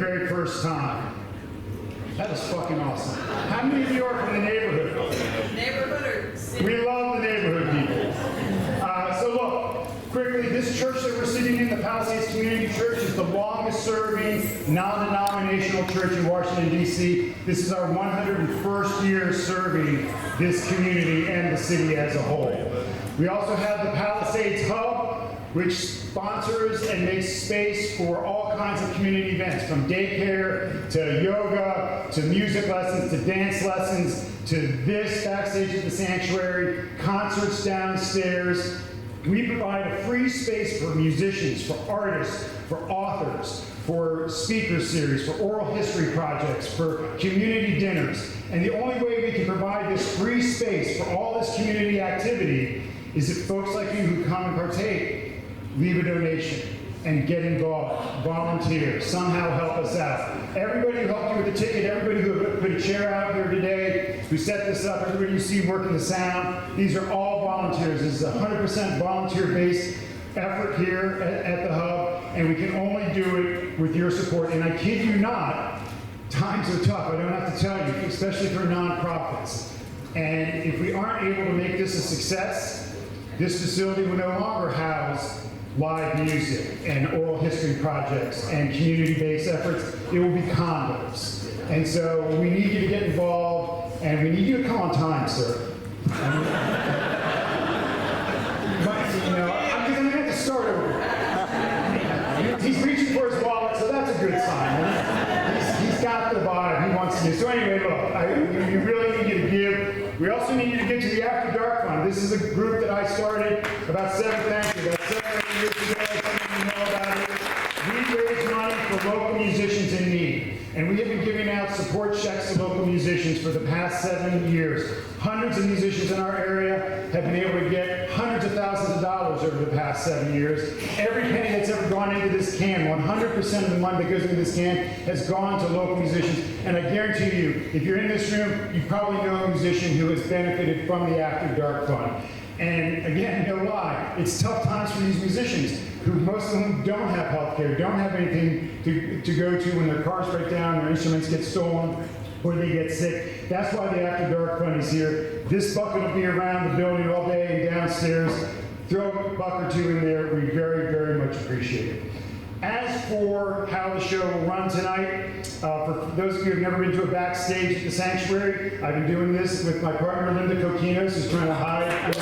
very first time. That was fucking awesome. How many of you are from the neighborhood? Neighborhood or city? We love the neighborhood people. So look, quickly, this church that we're sitting in, the Palisades Community Church, is the longest serving non-denominational church in Washington, D.C. This is our 101st year serving this community and the city as a whole. We also have the Palisades Hub, which sponsors and makes space for all kinds of community events, from daycare to yoga to music lessons to dance lessons to this Backstage at the Sanctuary, concerts downstairs. We provide a free space for musicians, for artists, for authors, for speaker series, for oral history projects, for community dinners. And the only way we can provide this free space for all this community activity is if folks like you who come and partake leave a donation and get involved, volunteer, somehow help us out. Everybody who helped you with the ticket, everybody who put a chair out here today, who set this up, everybody you see working the sound, these are all volunteers. This is a 100% volunteer-based effort here at the Hub, and we can only do it with your support. And I kid you not, times are tough, I don't have to tell you, especially for nonprofits. And if we aren't able to make this a success, this facility will no longer house live music and oral history projects and community-based efforts. It will be condos. And so we need you to get involved, and we need you to come on time, sir. I'm going to have to start over. He's reaching for his wallet, so that's a good sign. He's got the vibe he wants to do. So anyway, look, we really need you to give. We also need you to get to the After Dark Fund. This is a group that I started about 7 years ago. Some of you know about it. We raise money for local musicians in need. And we have been giving out support checks to local musicians for the past 7 years. Hundreds of musicians in our area have been able to get hundreds of thousands of dollars over the past 7 years. Every penny that's ever gone into this can, 100% of the money that goes into this can has gone to local musicians. And I guarantee you, if you're in this room, you probably know a musician who has benefited from the After Dark Fund. And again, no lie, it's tough times for these musicians, who most of them don't have health care, don't have anything to go to when their cars break down, their instruments get stolen, or they get sick. That's why the After Dark Fund is here. This bucket will be around the building all day and downstairs. Throw a buck or two in there. We very, very much appreciate it. As for how the show will run tonight, for those of you who have never been to a Backstage at the Sanctuary, I've been doing this with my partner, Linda Coquinos, who's trying to hide.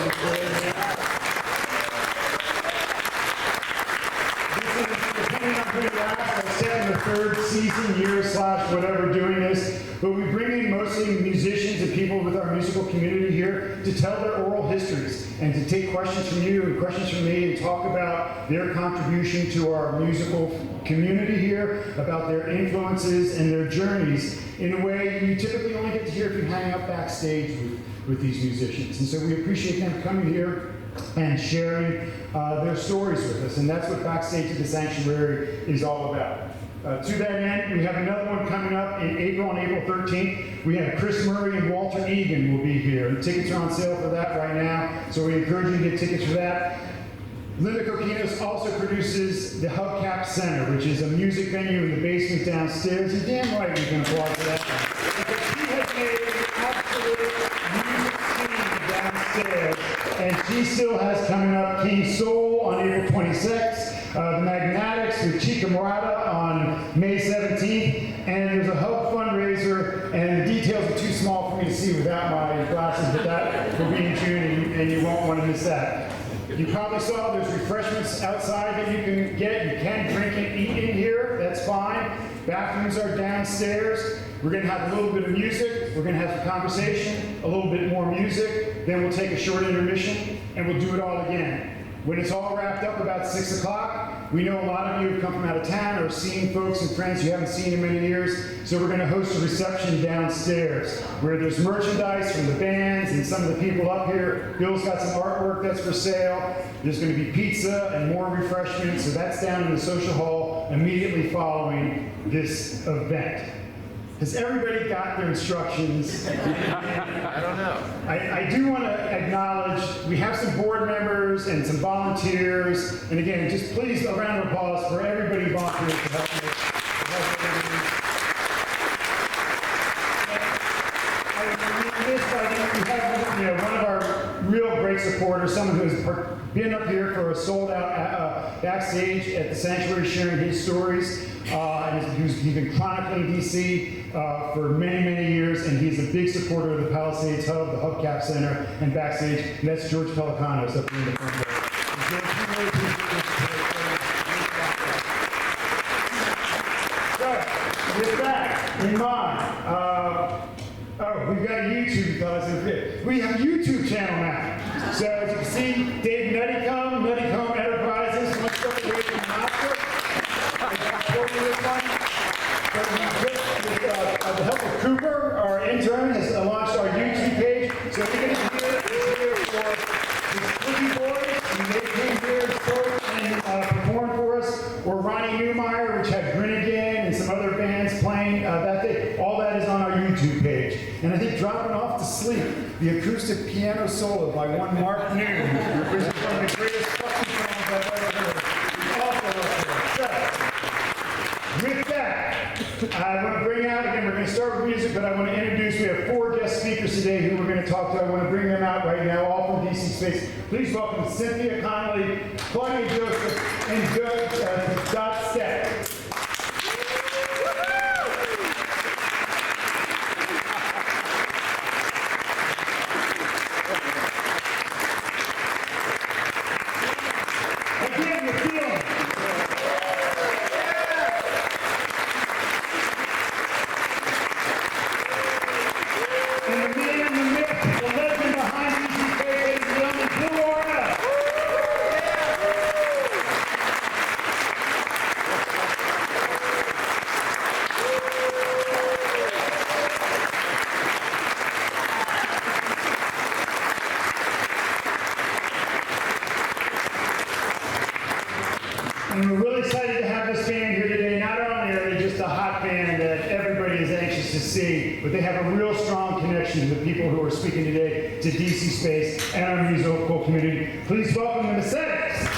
Third season, year / whatever, doing this, but we bring in mostly musicians and people with our musical community here to tell their oral histories and to take questions from you and questions from me and talk about their contribution to our musical community here, about their influences and their journeys in a way you typically only get to hear if you hang out backstage with these musicians. And so we appreciate them coming here and sharing their stories with us, and that's what Backstage at the Sanctuary is all about. To that end, we have another one coming up in April, on April 13th. We have Chris Murray and Walter Egan will be here. The tickets are on sale for that right now, so we encourage you to get tickets for that. Linda Coquinos also produces the Hubcap Center, which is a music venue in the basement downstairs. And damn right we can applaud for that. Because she has made an absolute music scene downstairs. And she still has coming up King Soul on April 26th. The Magnatics with Chica Morada on May 17th, and there's a Hub fundraiser, and the details are too small for me to see without my glasses, but that will be in June, and you won't want to miss that. You probably saw there's refreshments outside that you can get. You can drink and eat in here, that's fine. Bathrooms are downstairs. We're going to have a little bit of music, we're going to have some conversation, a little bit more music, then we'll take a short intermission, and we'll do it all again. When it's all wrapped up about 6 o'clock, we know a lot of you have come from out of town or seen folks and friends you haven't seen in many years, so we're going to host a reception downstairs where there's merchandise from the bands and some of the people up here. Bill's got some artwork that's for sale. There's going to be pizza and more refreshments, so that's down in the social hall immediately following this event. Has everybody got their instructions? I don't know. I do want to acknowledge, we have some board members and some volunteers, and again, just please a round of applause for everybody volunteering to help supporter, someone who has been up here for a sold-out Backstage at the Sanctuary sharing his stories. He's been chronicling DC for many, many years, and he's a big supporter of the Palisades Hub, the Hubcap Center, and Backstage. And that's George Pelicanos up here in the front row. George, you really appreciate this. So, with that in mind, we've got a YouTube. We have a YouTube channel now. So as you can see, Dave Nuttycombe Enterprises, much stuff away from Knoxville. But we just, with the help of Cooper, our intern, has launched our YouTube page. So if you're going to hear for the Squeaky Boys, and they came here, spoke, and performed for us, or Ronnie Newmeyer, which had Grenadian and some other bands playing that day. All that is on our YouTube page. And I think Dropping Off to Sleep, the acoustic piano solo by one Mark Noon, which is one of the greatest fucking songs I've ever heard. Also up there. So, with that, I want to bring out, again, we're going to start with music, but I want to introduce, we have 4 guest speakers today who we're going to talk to. I want to bring them out right now, all from DC Space. Please welcome Cynthia Connelly, Claudia Joseph, and Dot Steck. And we're really excited to have this band here today. Not only are they just a hot band that everybody is anxious to see, but they have a real strong connection to the people who are speaking today, to DC Space and our musical community. Please welcome the Messthetics.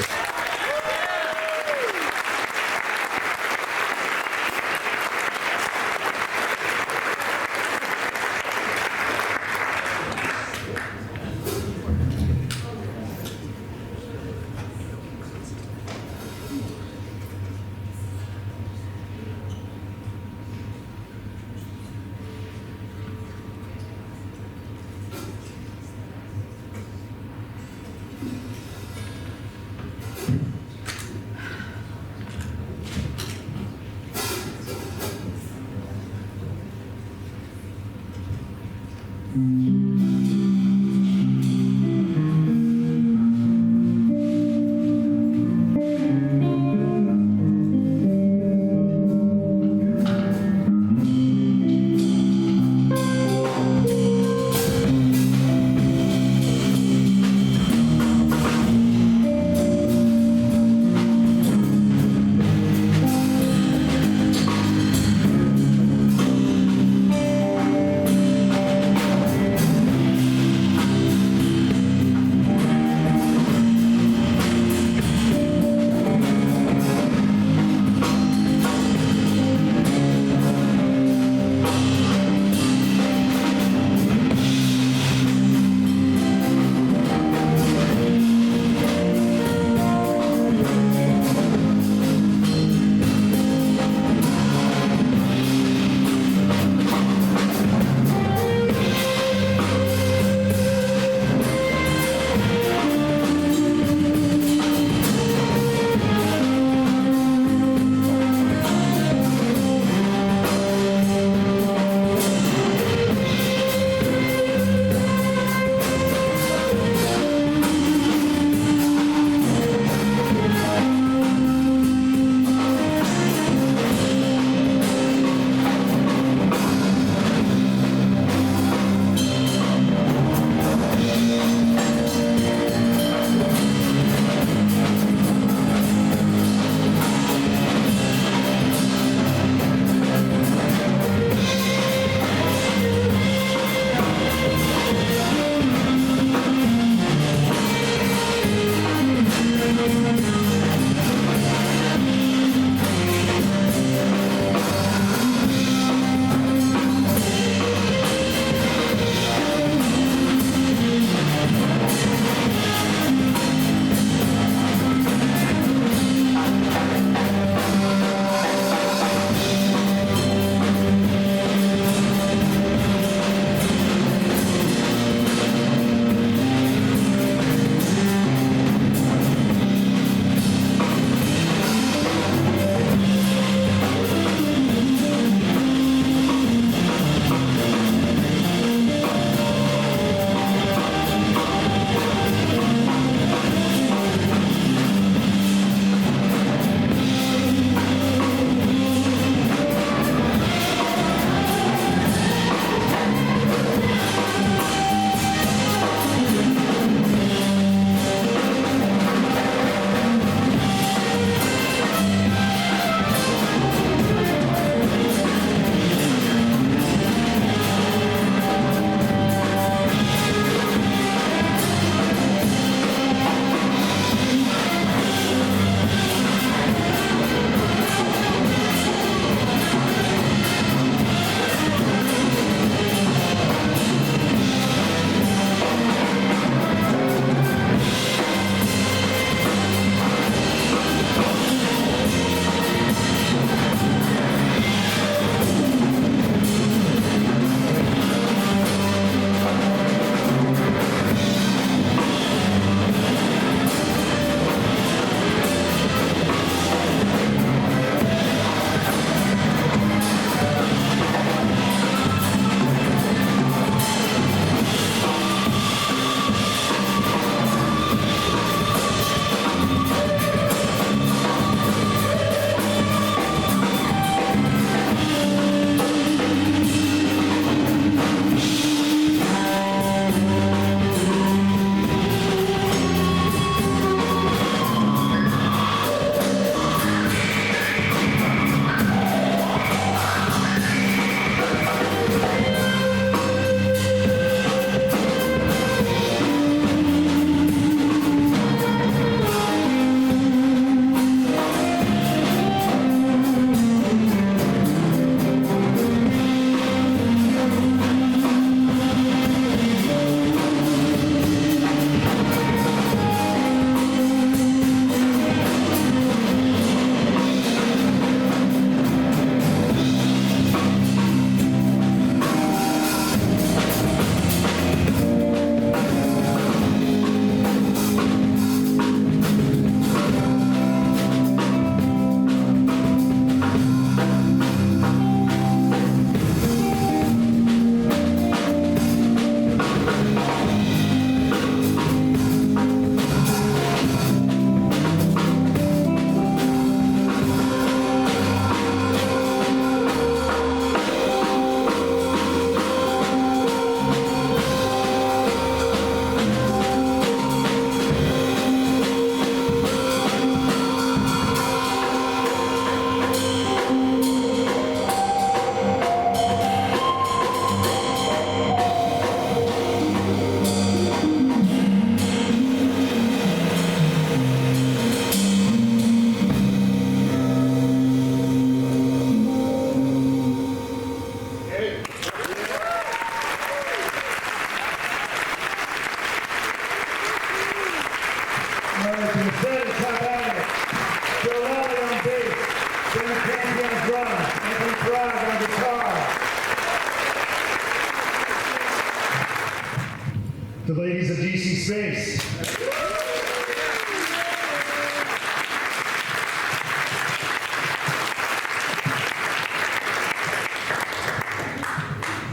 the ladies of DC Space.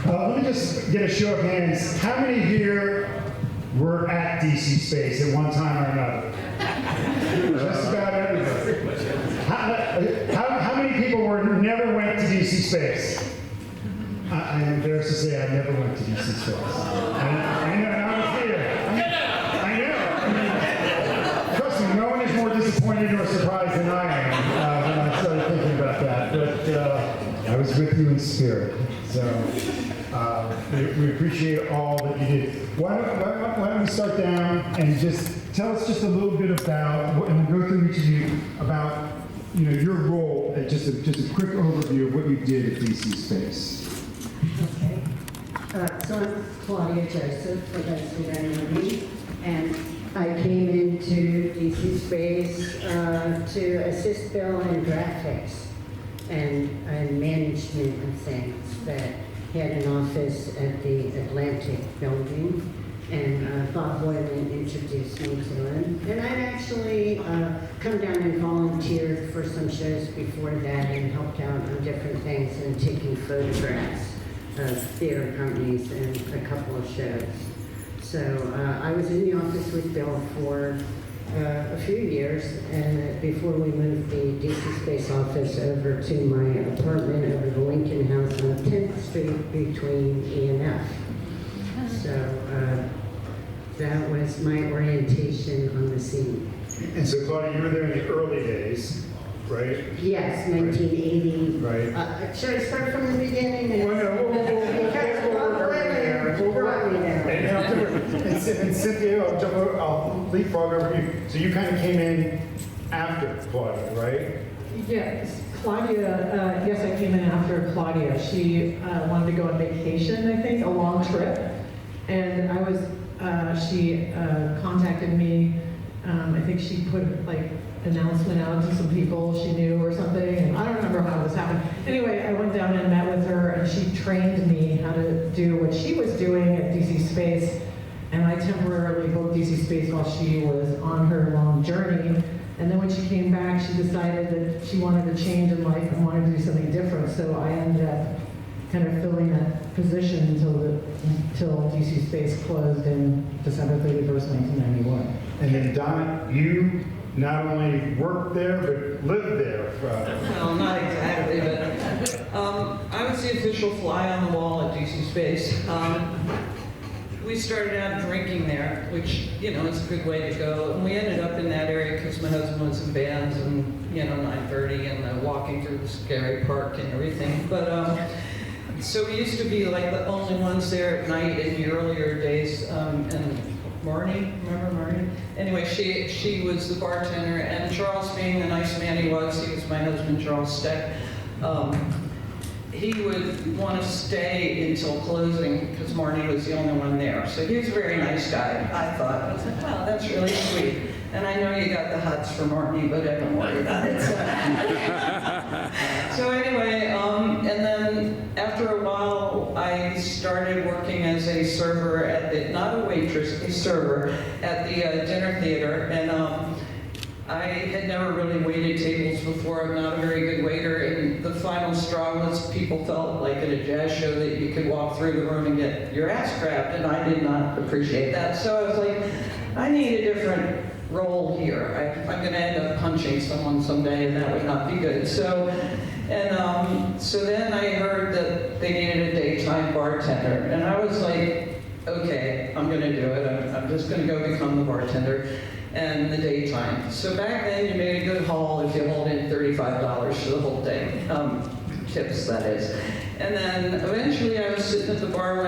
Let me just get a show of hands. How many here were at DC Space at one time or another? Just about everybody. How many people never went to DC Space? I'm embarrassed to say I never went to DC Space. I know, and I was here. I know. Trust me, no one is more disappointed or surprised than I am when I started thinking about that. But I was with you in spirit. So we appreciate all that you did. Why don't we start down and just tell us just a little bit about, and we'll go through each of you, about your role, just a quick overview of what you did at DC Space. Okay. So I'm Claudia Joseph, for those who don't know me, and I came into DC Space to assist Bill in graphics and management of things. That he had an office at the Atlantic building, and Bob Boylan introduced me to him. And I'd actually come down and volunteered for some shows before that and helped out on different things and taking photographs of theater companies and a couple of shows. So I was in the office with Bill for a few years, and before we moved the DC Space office over to my apartment over the Lincoln House on 10th Street between E and F. So that was my orientation on the scene. And so, Claudia, you were there in the early days, right? Yes, 1980. Right. Should I start from the beginning? Well, no, we'll work our way there. And Cynthia, I'll leapfrog over you. So you kind of came in after Claudia, right? Yes, Claudia, yes, I came in after Claudia. She wanted to go on vacation, I think, a long trip. And she contacted me. I think she put like announcement out to some people she knew or something, and I don't remember how this happened. Anyway, I went down and met with her, and she trained me how to do what she was doing at DC Space, and I temporarily booked DC Space while she was on her long journey. And then when she came back, she decided that she wanted to change in life and wanted to do something different, so I ended up kind of filling that position until DC Space closed in December 31st, 1991. And then Donna, you not only worked there, but lived there. Well, not exactly, but I was the official fly on the wall at DC Space. We started out drinking there, which, is a good way to go. And we ended up in that area because my husband was in bands and, 9:30 and walking through the scary park and everything. But so we used to be like the only ones there at night in the earlier days. And Marnie, remember Marnie? Anyway, she was the bartender, and Charles, being the nice man he was my husband, Charles Steck. He would want to stay until closing because Marnie was the only one there. So he was a very nice guy, I thought. I was like, wow, that's really sweet. And I know you got the huts for Marnie, but I don't worry about it. So anyway, and then after a while, I started working as a server not a waitress, a server at the dinner theater. And I had never really waited tables before. I'm not a very good waiter, and the final straw was people felt like at a jazz show that you could walk through the room and get your ass grabbed, and I did not appreciate that. So I was like, I need a different role here. I'm going to end up punching someone someday, and that would not be good. So then I heard that they needed a daytime bartender, and I was like, okay, I'm going to do it. I'm just going to go become the bartender. And the daytime. So back then you made a good haul if you hold in $35 for the whole day. Tips, that is. And then eventually I was sitting at the bar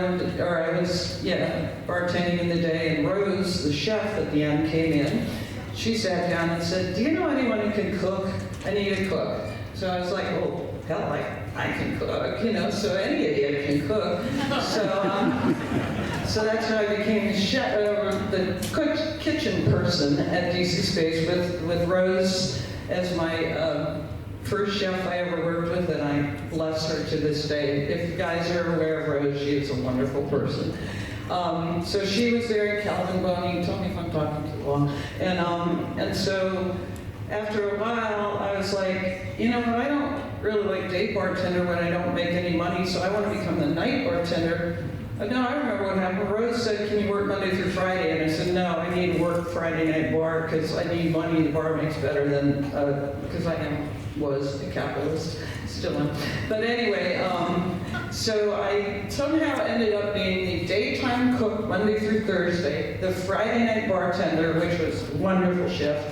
bartending in the day, and Rose, the chef at the end, came in. She sat down and said, do you know anyone who can cook? I need a cook. So I was like, oh, hell, I can cook, so any idiot can cook. So that's how I became the kitchen person at DC Space with Rose as my first chef I ever worked with, and I bless her to this day. If you guys are aware of Rose, she is a wonderful person. So she was there, Calvin Boney, tell me if I'm talking too long. And so after a while, I was like, you know what, I don't really like day bartender when I don't make any money, so I want to become the night bartender. No, I remember what happened. Rose said, can you work Monday through Friday? And I said, no, I need to work Friday night bar because I need money. The bar makes better than, because was a capitalist, still am. But anyway, so I somehow ended up being the daytime cook Monday through Thursday, the Friday night bartender, which was a wonderful shift.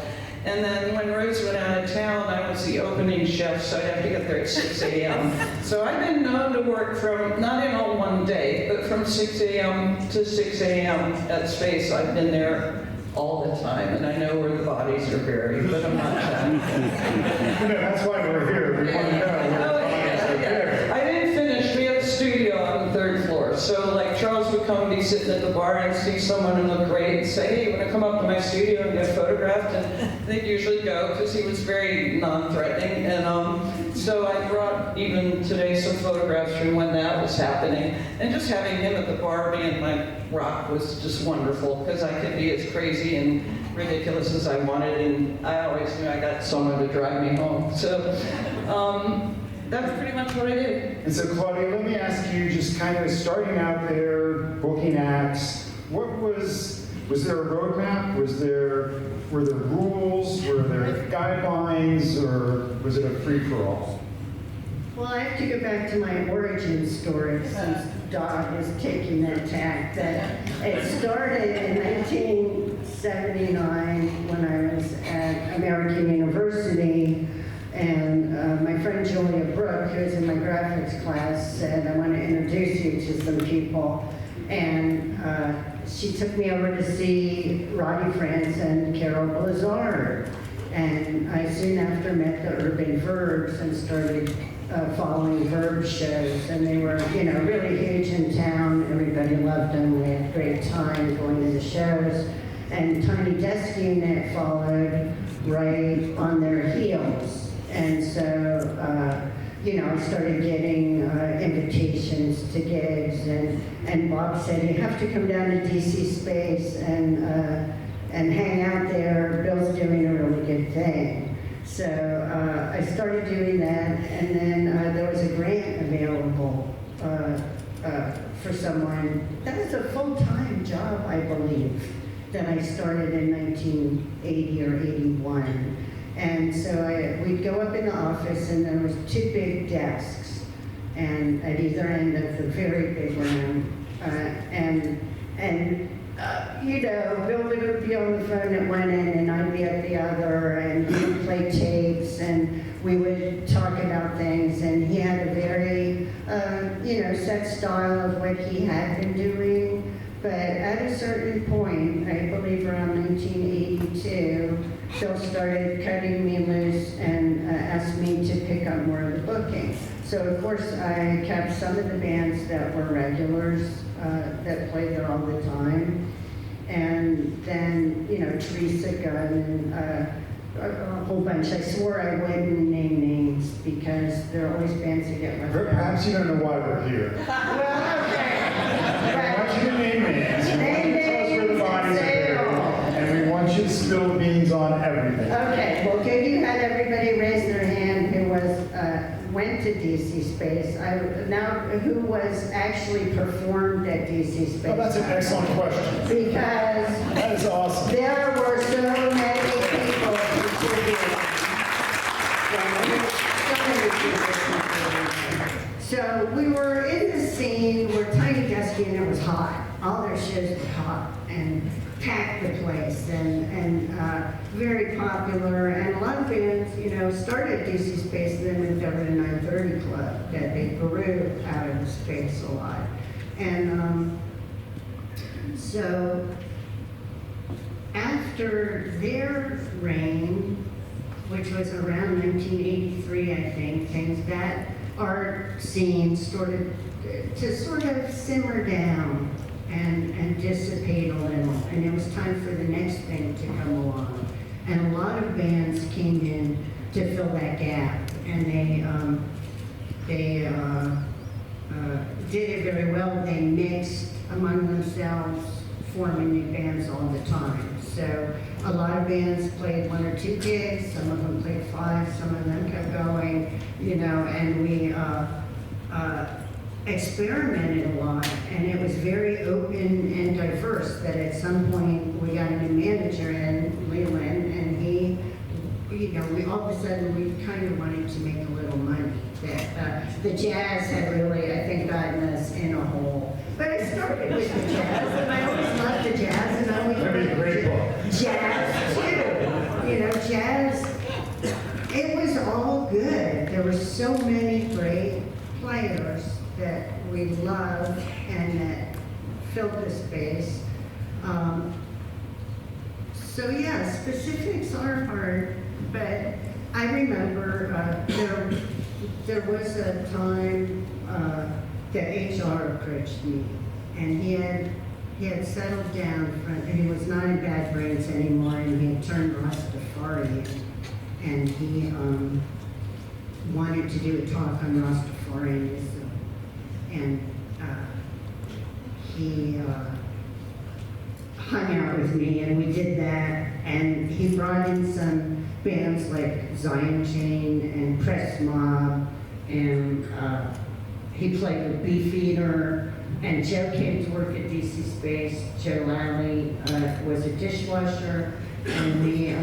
And then when Rose went out of town, I was the opening chef, so I'd have to get there at 6 a.m. So I've been known to work from, not in all one day, but from 6 a.m. to 6 a.m. at Space. I've been there all the time, and I know where the bodies are buried, but I'm not telling. That's why we're here. We want to know where the bodies are buried. I didn't finish. We have a studio on the 3rd floor. So like Charles would come and be sitting at the bar and see someone who looked great and say, hey, you want to come up to my studio and get photographed? And they'd usually go because he was very non-threatening. And so I brought even today some photographs from when that was happening. And just having him at the bar being my rock was just wonderful because I could be as crazy and ridiculous as I wanted. And I always knew I got someone to drive me home. So that's pretty much what I did. And so, Claudia, let me ask you, just kind of starting out there, booking acts, was there a roadmap? Were there rules? Were there guidelines? Or was it a free-for-all? Well, I have to go back to my origin story since Dot is taking that tack. That it started in 1979 when I was at American University, and my friend Julia Brooke, who was in my graphics class, said, I want to introduce you to some people. And she took me over to see Roddy France and Carol Blizzard. And I soon after met the Urban Verbs and started following Verb shows. And they were, really huge in town. Everybody loved them. We had a great time going to the shows. And Tiny Desk Unit followed right on their heels. And so, I started getting invitations to gigs, and Bob said, you have to come down to DC Space and hang out there. Bill's doing a really good thing. So I started doing that, and then there was a grant available for someone. That was a full-time job, I believe, that I started in 1980 or 81. And so we'd go up in the office, and there was 2 big desks, and at either end of the very big room. Bill would be on the phone at one end, and I'd be at the other, and we would play tapes, and we would talk about things. And he had a very, set style of what he had been doing. But at a certain point, I believe around 1982, Phil started cutting me loose and asked me to pick up more of the booking. So of course I kept some of the bands that were regulars that played there all the time. And then, Teresa Gunn and a whole bunch. I swore I wouldn't name names because there are always bands that get left out. Perhaps you don't know why we're here. Well, okay. I want you to name names. Tell us where the bodies are buried. And we want you to spill the beans on everything. Okay, well, good you had everybody raise their hand who went to DC Space. Who was actually performed at DC Space. Oh, that's an excellent question. Because That is awesome. there were so many people contributing. So we were in the scene where Tiny Desk Unit was hot. All their shows were hot and packed the place and very popular. And a lot of bands, started at DC Space and then went over to 930 Club that they grew out of the space a lot. And so after their reign, which was around 1983, I think, things that art scene started to sort of simmer down and dissipate a little, and it was time for the next thing to come along. And a lot of bands came in to fill that gap, and they did it very well. They mixed among themselves, forming new bands all the time. So a lot of bands played 1 or 2 gigs, some of them played 5, some of them kept going, you know, and we experimented a lot, and it was very open and diverse. That at some point we got a new manager in, Leland, and he, you know, we all of a sudden we kind of wanted to make a little money. That the jazz had really, I think, gotten us in a hole. But it started with the jazz, and I always loved the jazz, and I always That'd be a great book. jazz too. You know, jazz. It was all good. There were so many great players that we loved and that filled the space. So yeah, specifics are hard, but I remember there was a time that HR approached me, and he had settled down from, and he was not in Bad Brains anymore, and he had turned Rastafarian, and he wanted to do a talk on Rastafarianism. And he hung out with me, and we did that. And he brought in some bands like Zion Chain and Press Mob, and he played with Beefeater. And Joe came to work at DC Space. Joe Lally was a dishwasher, and we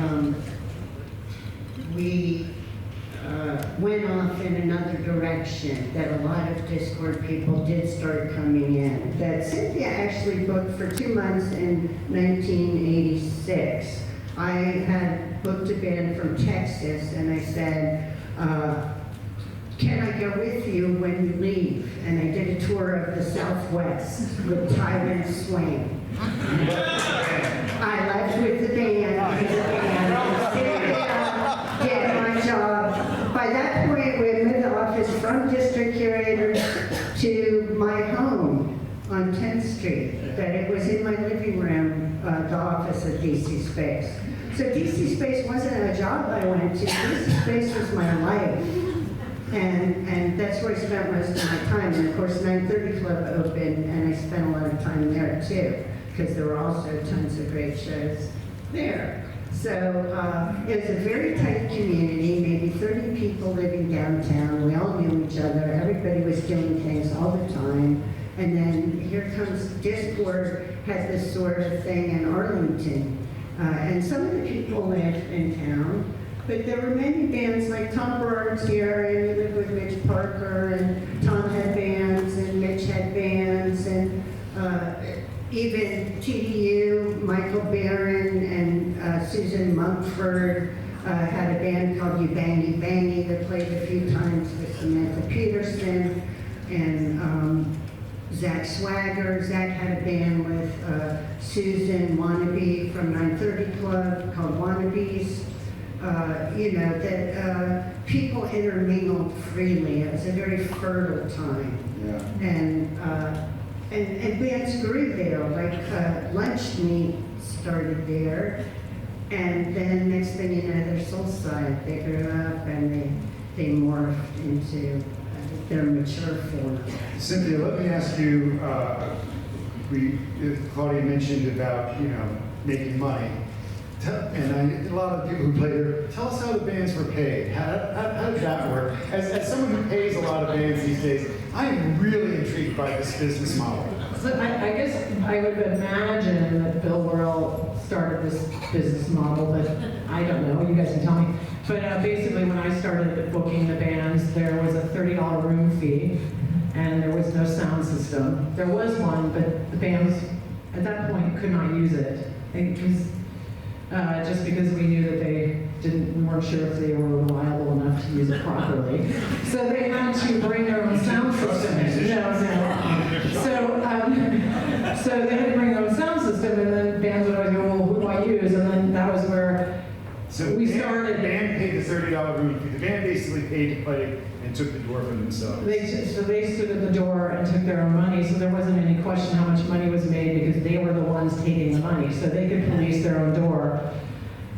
went off in another direction, that a lot of Discord people did start coming in. That Cynthia actually booked for 2 months in 1986. I had booked a band from Texas, and I said, can I go with you when you leave? And I did a tour of the Southwest with Tyrant Swain. I left with the band, because the band did my job. By that point, we had moved the office from district curator to my home on 10th Street. That it was in my living room, the office of DC Space. So DC Space wasn't a job I went to. DC Space was my life. And that's where I spent most of my time. And of course, 930 Club opened, and I spent a lot of time there too, because there were also tons of great shows there. So it was a very tight community, maybe 30 people living downtown. We all knew each other. Everybody was doing things all the time. And then here comes Discord, had this sort of thing in Arlington. And some of the people lived in town. But there were many bands, like Tom Berard's here, and he lived with Mitch Parker, and Tom had bands, and Mitch had bands, and even TDU, Michael Barron and Susan Mumford had a band called You Bangy Bangy that played a few times with Samantha Peterson, and Zach Swagger. Zach had a band with Susan Wannabe from 930 Club called Wannabes. You know, that people intermingled freely. It was a very fertile time. Yeah. And bands grew there, like Lunch Meat started there. And then next thing you know, their Soul Side, they grew up and they morphed into their mature form. Cynthia, let me ask you, Claudia mentioned about, you know, making money. And a lot of people who play there, tell us how the bands were paid. How does that work? As someone who pays a lot of bands these days, I am really intrigued by this business model. So I guess I would imagine that Bill Warrell started this business model, but I don't know. You guys can tell me. But basically, when I started booking the bands, there was a $30 room fee, and there was no sound system. There was one, but the bands at that point could not use it. It was just because we knew that they weren't sure if they were reliable enough to use it properly. So they had to bring their own sound system in. So they had to bring their own sound system, and then bands would always go, well, who do I use? And then that was where we started. The band paid the $30 room fee. The band basically paid to play and took the door for themselves. So they stood at the door and took their own money, so there wasn't any question how much money was made because they were the ones taking the money, so they could police their own door.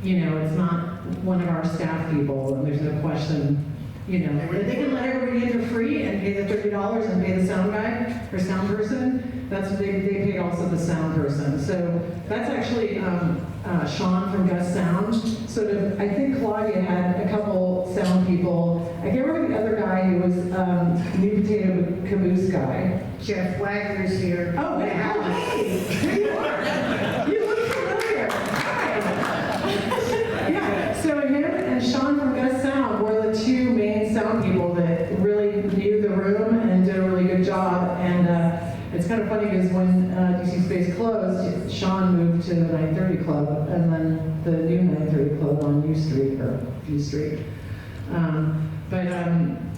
You know, it's not one of our staff people, and there's no question you know, if they can let everybody in for free and pay the $30 and pay the sound guy or sound person, that's what they paid also the sound person. So that's actually Sean from Gus Sound. Sort of, I think Claudia had a couple sound people. I can't remember the other guy who was New Potato Caboose guy. Jeff Wagner's here. Oh, wait, hey, there you are. You look familiar. Hi. Yeah, so him and Sean from Gus Sound were the two main sound people that really knew the room and did a really good job. And it's kind of funny because when DC Space closed, Sean moved to the 930 Club and then the new 930 Club on U Street, or U Street.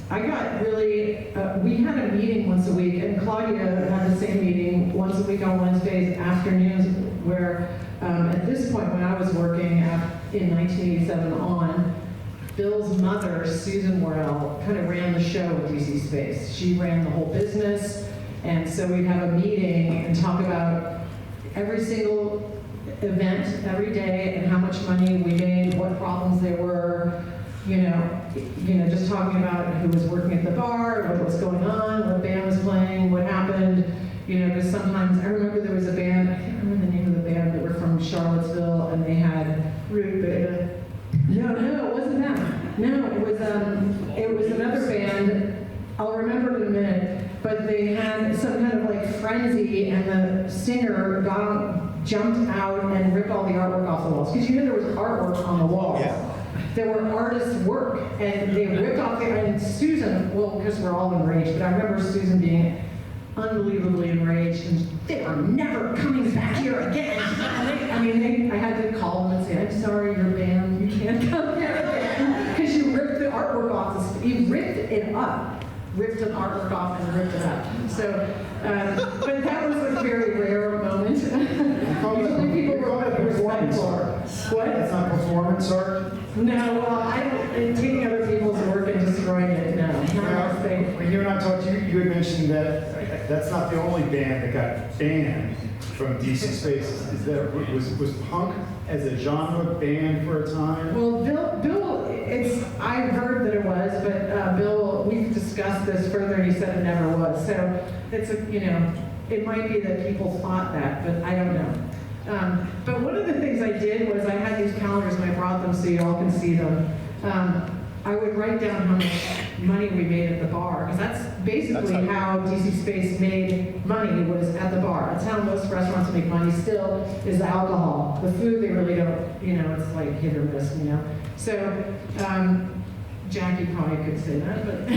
I got really, we had a meeting once a week, and Claudia had the same meeting once a week on Wednesdays afternoons, where at this point when I was working in 1987 on, Bill's mother, Susan Warrell, kind of ran the show at DC Space. She ran the whole business, and so we'd have a meeting and talk about every single event every day and how much money we made, what problems there were, you know, just talking about who was working at the bar, what was going on, what band was playing, what happened, you know, because sometimes, I remember there was a band, I can't remember the name of the band, that were from Charlottesville, and they had Root Beta. No, it wasn't that. No, it was another band, I'll remember in a minute, but they had some kind of like frenzy, and the singer jumped out and ripped all the artwork off the walls, because you know there was artwork on the walls. Yeah. There were artists' work, and they ripped off the, and Susan, well, because we're all enraged, but I remember Susan being unbelievably enraged, and they are never coming back here again. And I had to call them and say, I'm sorry, your band, you can't come here again, because you ripped the artwork off, you ripped it up, ripped an artwork off and ripped it up. So, but that was a very rare moment. Usually people were respectful. What? That's not performance art? No, well, I don't, taking other people's work and destroying it, no. Not my thing. When you and I talked, you had mentioned that that's not the only band that got banned from DC Space. Is that, was punk as a genre banned for a time? Well, Bill, I heard that it was, but Bill, we've discussed this further, and he said it never was. So it's it might be that people thought that, but I don't know. But one of the things I did was I had these calendars, and I brought them so you all can see them. I would write down how much money we made at the bar, because that's basically how DC Space made money, was at the bar. That's how most restaurants make money still, is the alcohol. The food, they really don't, it's like hit or miss, So, Jackie probably could say that, but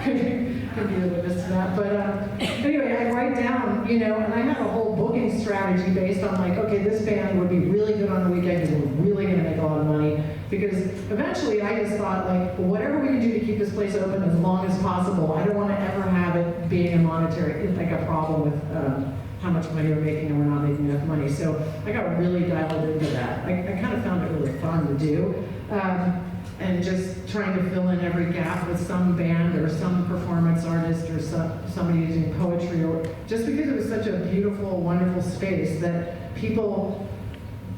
could be the witness to that. But anyway, I write down, and I have a whole booking strategy based on like, okay, this band would be really good on the weekend because we're really going to make a lot of money. Because eventually I just thought, like, whatever we can do to keep this place open as long as possible, I don't want to ever have it being a monetary, like a problem with how much money we're making and we're not making enough money. So I got really dialed into that. I kind of found it really fun to do. And just trying to fill in every gap with some band or some performance artist or somebody using poetry, or just because it was such a beautiful, wonderful space that people,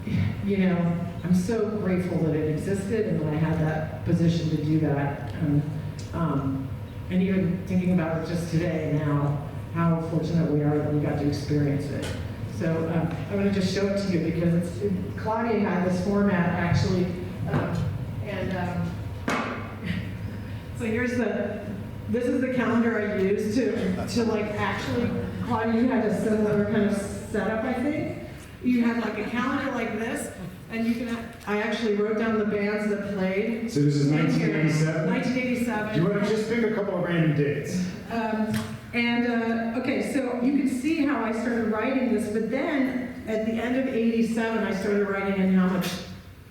I'm so grateful that it existed and that I had that position to do that. And even thinking about it just today now, how fortunate we are that we got to experience it. So I'm going to just show it to you because Claudia had this format actually. So this is the calendar I used to like actually, Claudia, you had a similar kind of setup, I think. You had like a calendar like this, and I actually wrote down the bands that played. So this is 1987? 1987. Do you want to just pick a couple of random dates? Okay, so you can see how I started writing this, but then at the end of 87, I started writing in how much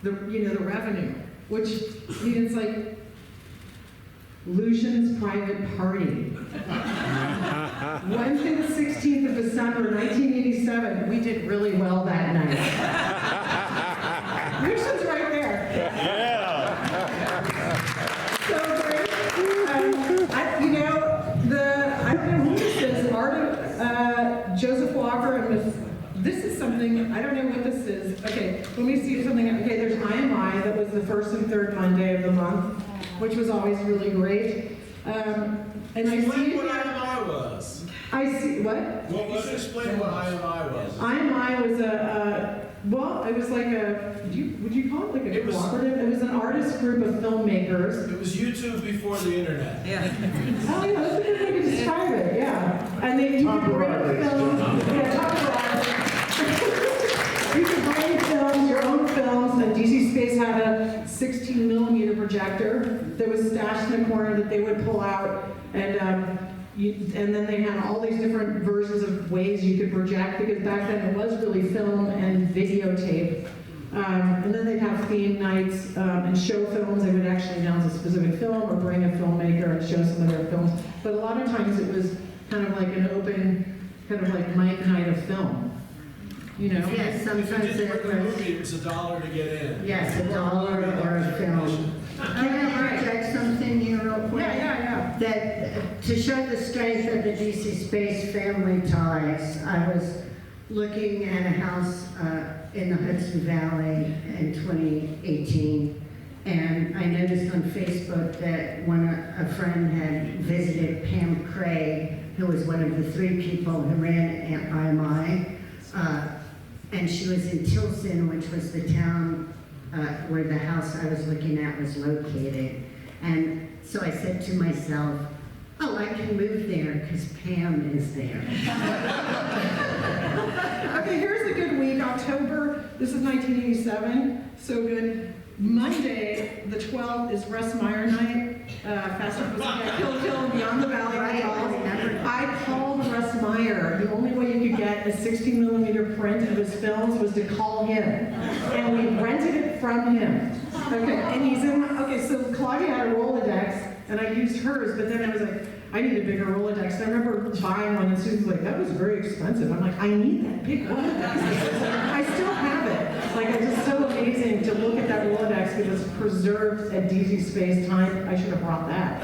the revenue, which it's like Lucian's private party. Wednesday the 16th of December, 1987, we did really well that night. Lucian's right there. Yeah. So great. I don't know who this is, Joseph Walker, and this is something, I don't know what this is. Okay, let me see something. Okay, there's IMI, that was the first and third Monday of the month. which was always really great. And I Explain see what here, IMI was. I see, what? What was it? Explain what IMI was. IMI was well, it was like would you call it like a It was- cooperative? It was an artist group of filmmakers. It was YouTube before the internet. Yeah. Oh, yeah, that's a good way to describe it, yeah. And then you could bring films, you could bring films, your own films, and DC Space had a 16 millimeter projector that was stashed in a corner that they would pull out, and then they had all these different versions of ways you could project, because back then it was really film and videotape. And then they'd have theme nights and show films. They would actually announce a specific film or bring a filmmaker and show some of their films. But a lot of times it was kind of like an open, kind of like Mike night of film. You know? Yes, If you sometimes didn't it bring a was, movie, it was $1 to get in. yes, $1 or a film. Can I project something here real quick? Yeah. That, to show the strength of the DC Space family ties, I was looking at a house in the Hudson Valley in 2018, and I noticed on Facebook that a friend had visited Pam Craig, who was one of the 3 people who ran IMI, and she was in Tilson, which was the town where the house I was looking at was located. And so I said to myself, oh, I can move there because Pam is there. Okay, here's a good week, October, this is 1987, so good. Monday, the 12th, is Russ Meyer night, Faster Pussycat, Kill Kill, and Beyond the Valley of the Dolls. I called Russ Meyer. The only way you could get a 16 millimeter print of his films was to call him. And we rented it from him. Okay, and he's in, okay, so Claudia had a Rolodex, and I used hers, but then I was like, I need a bigger Rolodex. And I remember buying one, and Susan's like, that was very expensive. I'm like, I need that big Rolodex. I still have it. Like, it's just so amazing to look at that Rolodex because it's preserved at DC Space time. I should have brought that.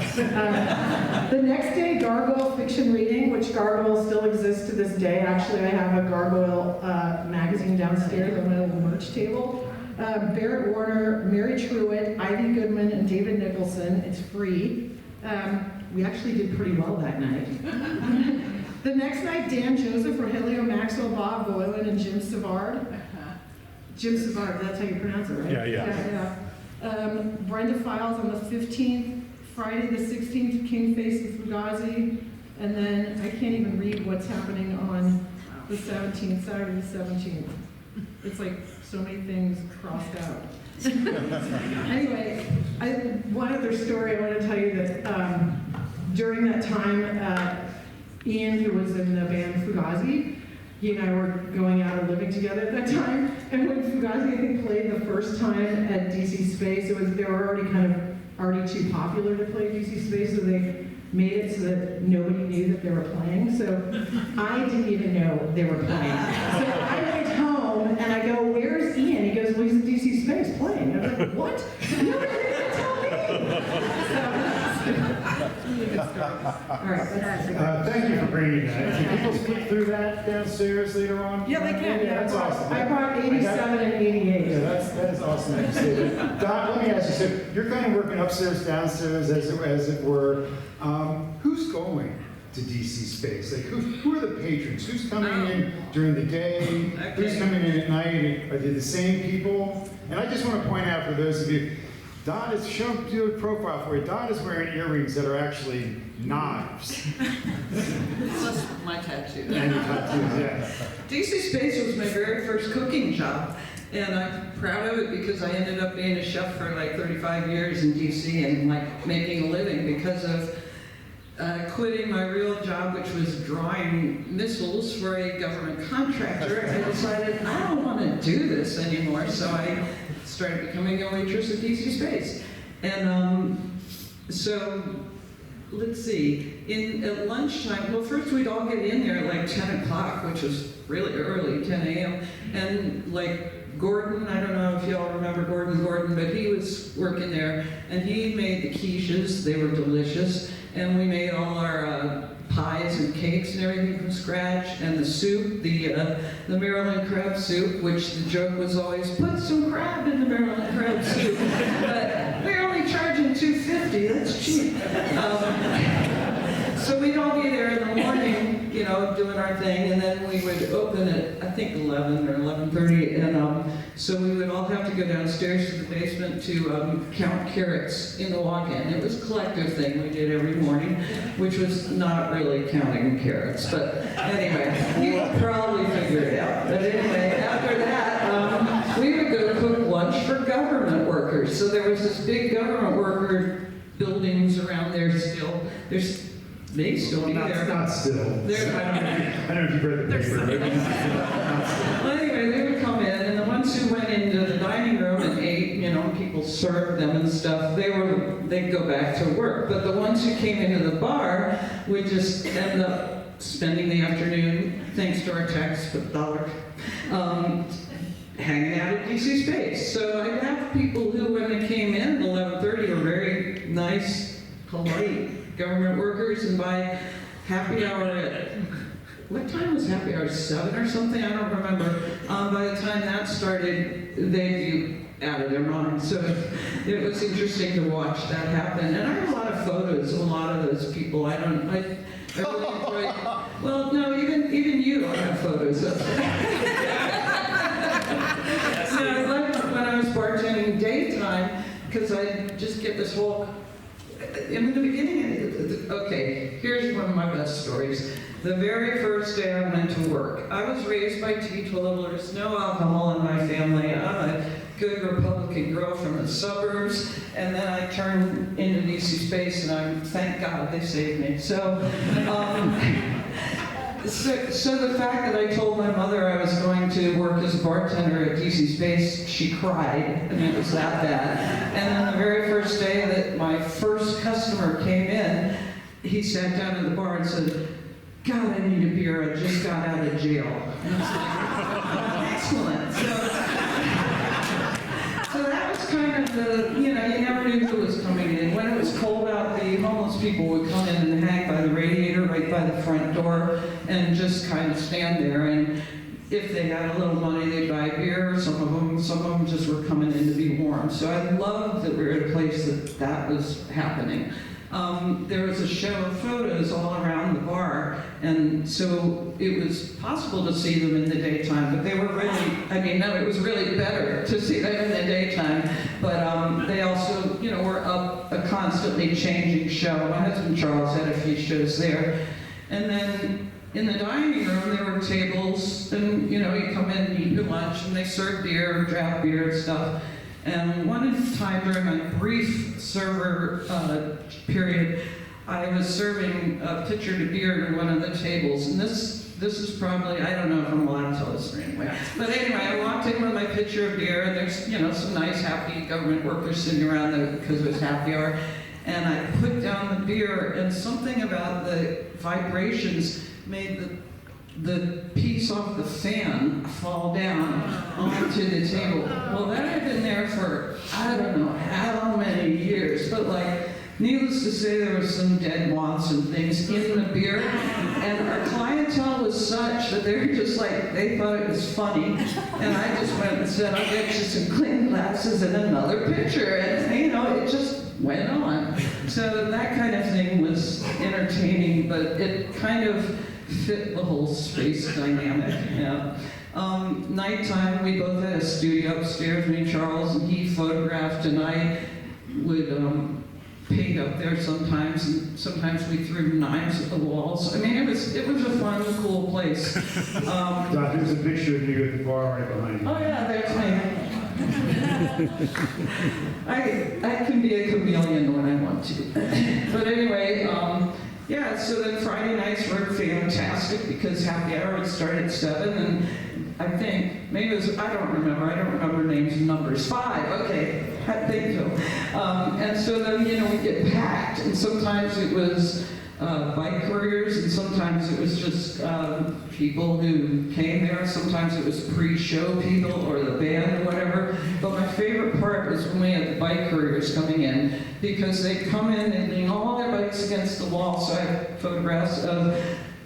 The next day, Gargoyle fiction reading, which Gargoyle still exists to this day. Actually, I have a Gargoyle magazine downstairs on my little merch table. Barrett Warner, Mary Truitt, Ivy Goodman, and David Nicholson. It's free. We actually did pretty well that night. The next night, Dan Joseph, Rogelio Maxwell, Bob Boylan, and Jim Savard. Jim Savard, that's how you pronounce it, right? Yeah. Brenda Files on the 15th, Friday the 16th, King Face and Fugazi, and then I can't even read what's happening on the 17th, Saturday the 17th. It's like so many things crossed out. Anyway, one other story I want to tell you that during that time, Ian, who was in the band Fugazi, he and I were going out and living together at that time. And when Fugazi, I think, played the first time at DC Space, they were already too popular to play DC Space, so they made it so that nobody knew that they were playing. So I didn't even know they were playing. So I went home and I go, "Where's Ian?" He goes, "Well, he's at DC Space playing." I was like, "What? Nobody didn't tell me." All right. Thank you for bringing that. Can people skip through that downstairs later on? Yeah, they can. Yeah, that's awesome. I brought 87 and 88. Yeah, that's awesome that you say that. Dot, let me ask you, so you're kind of working upstairs, downstairs, as it were. Who's going to DC Space? Like, who are the patrons? Who's coming in during the day? Who's coming in at night? Are they the same people? And I just want to point out for those of you, Dot is shown to do a profile for you. Dot is wearing earrings that are actually knives. Plus my tattoo. And your tattoos, yeah. DC Space was my very first cooking job, and I'm proud of it because I ended up being a chef for like 35 years in DC and like making a living because of quitting my real job, which was drawing missiles for a government contractor. I decided I don't want to do this anymore, so I started becoming a waitress at DC Space. And so, let's see, at lunchtime, well, first we'd all get in there at like 10 o'clock, which was really early, 10 a.m. And like Gordon, I don't know if y'all remember Gordon, but he was working there, and he made the quiches. They were delicious. And we made all our pies and cakes and everything from scratch, and the soup, the Maryland crab soup, which the joke was always, put some crab in the Maryland crab soup. But we're only charging $2 $2.50, that's cheap. So we'd all be there in the morning, you know, doing our thing, and then we would open at, I think, 11 or 11:30, and so we would all have to go downstairs to the basement to count carrots in the walk-in. It was a collective thing we did every morning, which was not really counting carrots, but anyway, you could probably figure it out. But anyway, after that, we would go cook lunch for government workers. So there was this big government worker buildings around there still. They still be there. Not still. I don't know if you've read the paper. Well, anyway, they would come in, and the ones who went into the dining room and ate, you know, people served them and stuff, they'd go back to work. But the ones who came into the bar would just end up spending the afternoon, thanks to our tax dollar, hanging out at DC Space. So I'd have people who, when they came in at 11:30, were very nice, polite government workers, and by happy hour at, what time was happy hour, 7 or something? I don't remember. By the time that started, they'd be out of their mind. So it was interesting to watch that happen. And I have a lot of photos of a lot of those people. I really enjoyed, well, no, even you, I have photos of. I loved when I was bartending daytime, because I'd just get this whole, in the beginning, okay, here's one of my best stories. The very first day I went to work, I was raised by teetotalers, no alcohol in my family. I'm a good Republican girl from the suburbs, and then I turned into DC Space, and thank God they saved me. So the fact that I told my mother I was going to work as a bartender at DC Space, she cried. I mean, it was that bad. And then the very first day that my first customer came in, he sat down at the bar and said, "God, I need a beer. I just got out of jail." And I was like, excellent. So that was kind of the, you know, you never knew who was coming in. When it was cold out, the homeless people would come in and hang by the radiator right by the front door and just kind of stand there. And if they had a little money, they'd buy beer. Some of them just were coming in to be warm. So I loved that we were at a place that was happening. There was a show of photos all around the bar, and so it was possible to see them in the daytime, but they were really, I mean, no, it was really better to see them in the daytime, but they also, you know, were up a constantly changing show. My husband Charles had a few shows there, and then in the dining room there were tables, and, you know, you come in and eat your lunch, and they serve beer, draft beer and stuff. And one time during my brief server period, I was serving a pitcher of beer to one of the tables, and this is probably, I don't know if I'm allowed to tell this story anyway. But anyway, I walked in with my pitcher of beer, and there's, you know, some nice, happy government workers sitting around because it was happy hour, and I put down the beer, and something about the vibrations made the piece off the fan fall down onto the table. Well, that had been there for, I don't know how many years, but like, needless to say, there was some dead moths and things in the beer, and our clientele was such that they were just like, they thought it was funny, and I just went and said, "I'll get you some clean glasses and another pitcher," and, you know, it just went on. So that kind of thing was entertaining, but it kind of fit the whole space dynamic. Yeah. Nighttime, we both had a studio upstairs, me and Charles, and he photographed, and I would paint up there sometimes, and sometimes we threw knives at the walls. I mean, it was a fun, cool place. Doc, there's a picture of you at the bar right behind you. Oh yeah, there's me. I can be a chameleon when I want to. But anyway, yeah, so then Friday nights were fantastic because happy hour would start at 7, and I think, maybe it was, I don't remember names and numbers. 5, okay, I think so. And so then, you know, we'd get packed, and sometimes it was bike couriers, and sometimes it was just people who came there. Sometimes it was pre-show people or the band or whatever. But my favorite part was when we had the bike couriers coming in, because they'd come in and lean all their bikes against the wall. So I have photographs of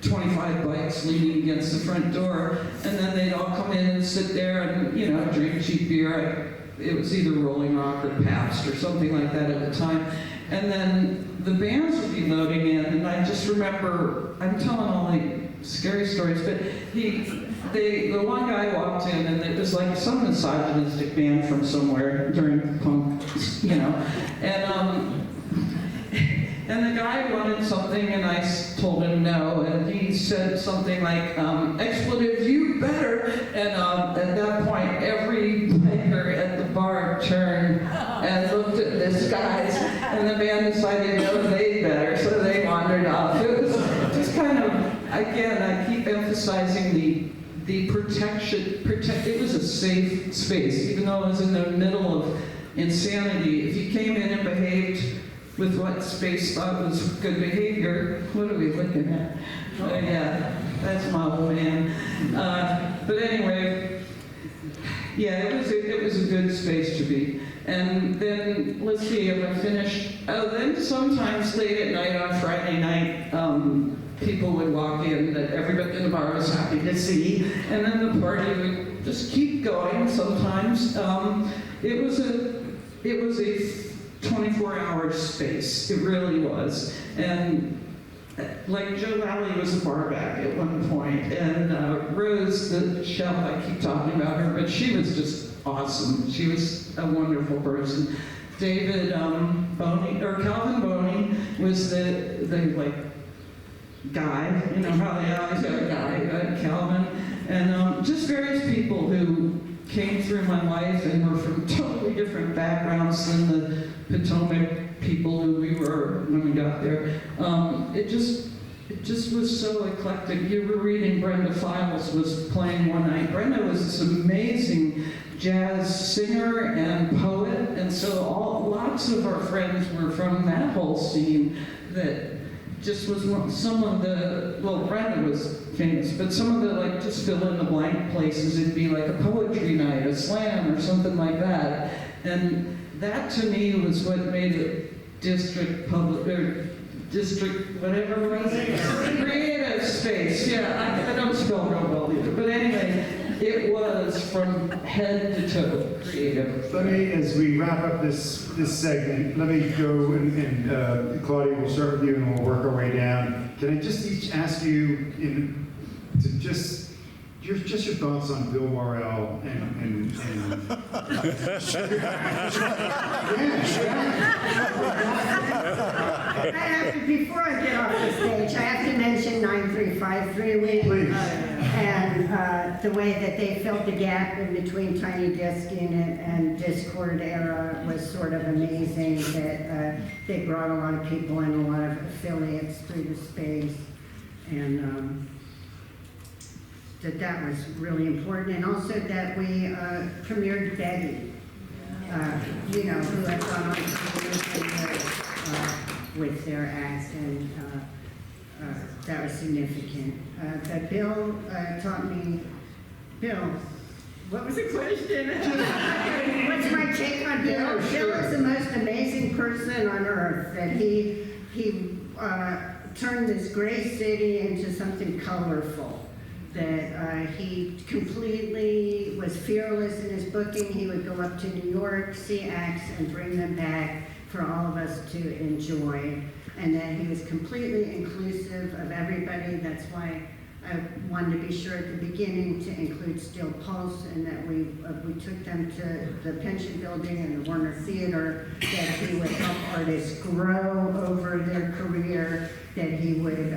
25 bikes leaning against the front door, and then they'd all come in and sit there and, you know, drink cheap beer. it was either Rolling Rock or Pabst or something like that at the time. And then the bands would be loading in, and I just remember, I'm telling all the scary stories, but the one guy walked in, and it was like some misogynistic band from somewhere during punk, you know, and the guy wanted something, and I told him no, and he said something like, expletive, you better, and at that point, every biker at the bar turned and looked at this guy, and the band decided, no, they better, so they wandered off. It was just kind of, again, I keep emphasizing the protection, it was a safe space, even though it was in the middle of insanity. If you came in and behaved with what Space thought was good behavior, what are we looking at? Oh yeah, that's my old man. But anyway, yeah, it was a good space to be. And then, let's see, if I finished, then sometimes late at night on Friday night, people would walk in that everybody in the bar was happy to see, and then the party would just keep going sometimes. It was a 24-hour space, it really was. And like Joe Lally was a barback at one point, and Rose, the chef, I keep talking about her, but she was just awesome. She was a wonderful person. David Boney, or Calvin Boney, was the like guy, you know how they always have a guy, Calvin, and just various people who came through my life and were from totally different backgrounds than the Potomac people who we were when we got there. It just was so eclectic. You were reading Brenda Files was playing one night. Brenda was this amazing jazz singer and poet, and so lots of our friends were from that whole scene that just was some of the, well, Brenda was famous, but some of the, like, just fill in the blank places, it'd be like a poetry night, a slam, or something like that. And that, to me, was what made it district public, or district, whatever it was, creative space. Yeah, I don't spell real well either. But anyway, it was from head to toe creative. Let me, as we wrap up this segment, let me go and Claudia, we'll start with you and we'll work our way down. Can I just each ask you to just your thoughts on Bill Warrell and Before I get off the stage, I have to mention 9353 Week and the way that they filled the gap in between Tiny Desk Unit and Discord era was sort of amazing. That they brought a lot of people and a lot of affiliates through the space, and that was really important. And also that we premiered Betty, you know, who had gone on to with their acts, and that was significant. But Bill taught me, Bill, what was the question? What's my take on Bill? Yeah, sure. Bill is the most amazing person on earth, that he turned this gray city into something colorful. That he completely was fearless in his booking. He would go up to New York, see acts, and bring them back for all of us to enjoy. And that he was completely inclusive of everybody. That's why I wanted to be sure at the beginning to include Steel Pulse, and that we took them to the Pension Building and the Warner Theater, that he would help artists grow over their career, that he would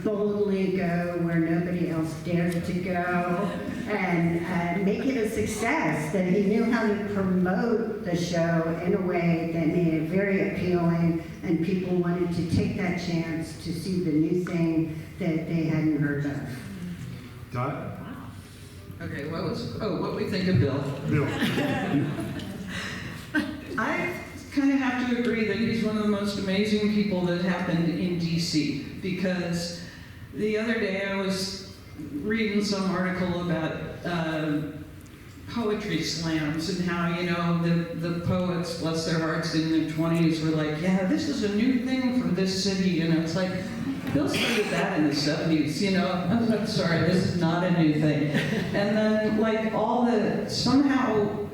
boldly go where nobody else dared to go, and make it a success, that he knew how to promote the show in a way that made it very appealing, and people wanted to take that chance to see the new thing that they hadn't heard of. Dot? Okay, what we think of Bill. Bill. I kind of have to agree that he's one of the most amazing people that happened in DC, because the other day I was reading some article about poetry slams and how, you know, the poets, bless their hearts, in their 20s were like, yeah, this is a new thing for this city, and it's like, Bill started that in the 70s, you know, I'm sorry, this is not a new thing. And then, like, somehow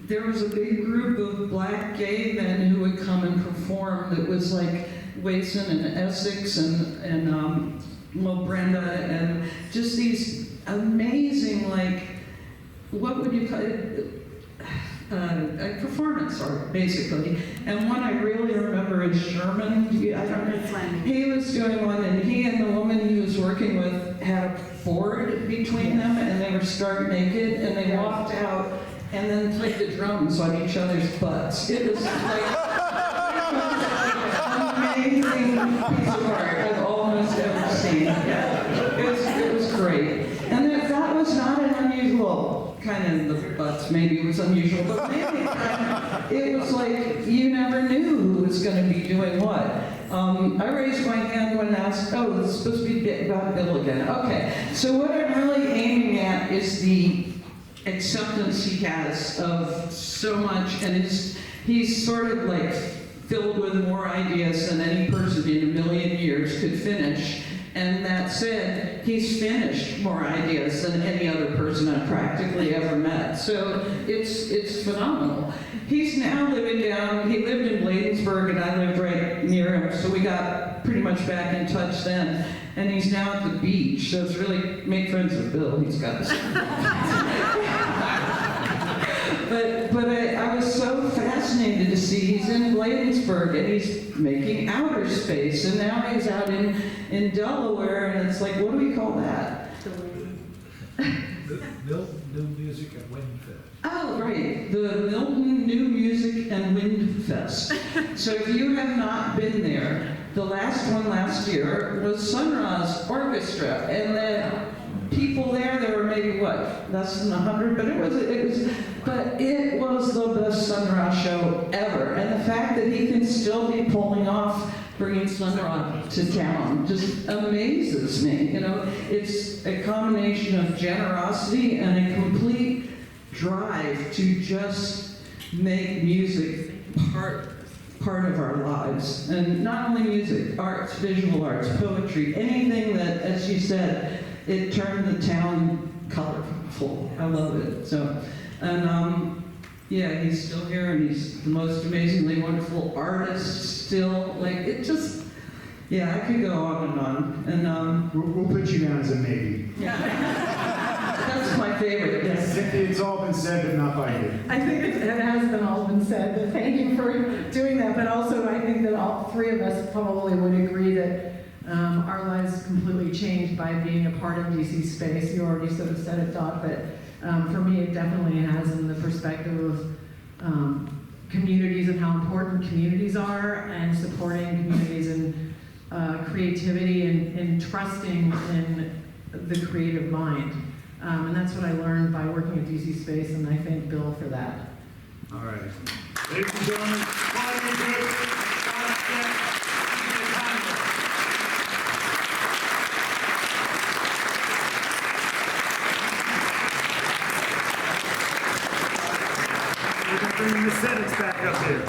there was a big group of black gay men who would come and perform that was like Wason and Essex and Brenda, and just these amazing, like, what would you call it? A performance art, basically. And one I really remember is Sherman. I don't know. He was doing one, and he and the woman he was working with had a board between them, and they were stark naked, and they walked out and then played the drums on each other's butts. It was like an amazing piece of art I've almost ever seen. Yeah. It was great. And that was not an unusual, kind of the butts maybe was unusual, but maybe it was like you never knew who was going to be doing what. I raised my hand when asked, oh, this is supposed to be about Bill again. Okay, so what I'm really aiming at is the acceptance he has of so much, and he's sort of like filled with more ideas than any person in a million years could finish. And that said, he's finished more ideas than any other person I've practically ever met. So it's phenomenal. He's now living down, he lived in Bladensburg and I lived right near him, so we got pretty much back in touch then. And he's now at the beach, so it's really, make friends with Bill, he's got this. But I was so fascinated to see he's in Bladensburg and he's making outer space, and now he's out in Delaware, and it's like, what do we call that? Milton New Music and Wind Fest. Oh, right, the Milton New Music and Wind Fest. So if you have not been there, the last one last year was Sun Ra's Orchestra, and the people there were maybe what, less than 100, but it was the best Sun Ra show ever. And the fact that he can still be pulling off bringing Sun Ra to town just amazes me. You know, it's a combination of generosity and a complete drive to just make music part of our lives. And not only music, arts, visual arts, poetry, anything that, as you said, it turned the town colorful. I love it. So, and yeah, he's still here, and he's the most amazingly wonderful artist still. Like, it just, yeah, I could go on and on. And We'll put you down as a maybe. yeah, that's my favorite. Yes. Cynthia, it's all been said, but not by you. I think it has been all been said, but thank you for doing that. But also, I think that all three of us probably would agree that our lives completely changed by being a part of DC Space. You already sort of said it, Dot, but for me, it definitely has, in the perspective of communities and how important communities are, and supporting communities and creativity and trusting in the creative mind. And that's what I learned by working at DC Space, and I thank Bill for that. All right. Ladies and gentlemen, Claudia, Dot Steck, Cynthia Connelly. We're going to bring the Messthetics back up here.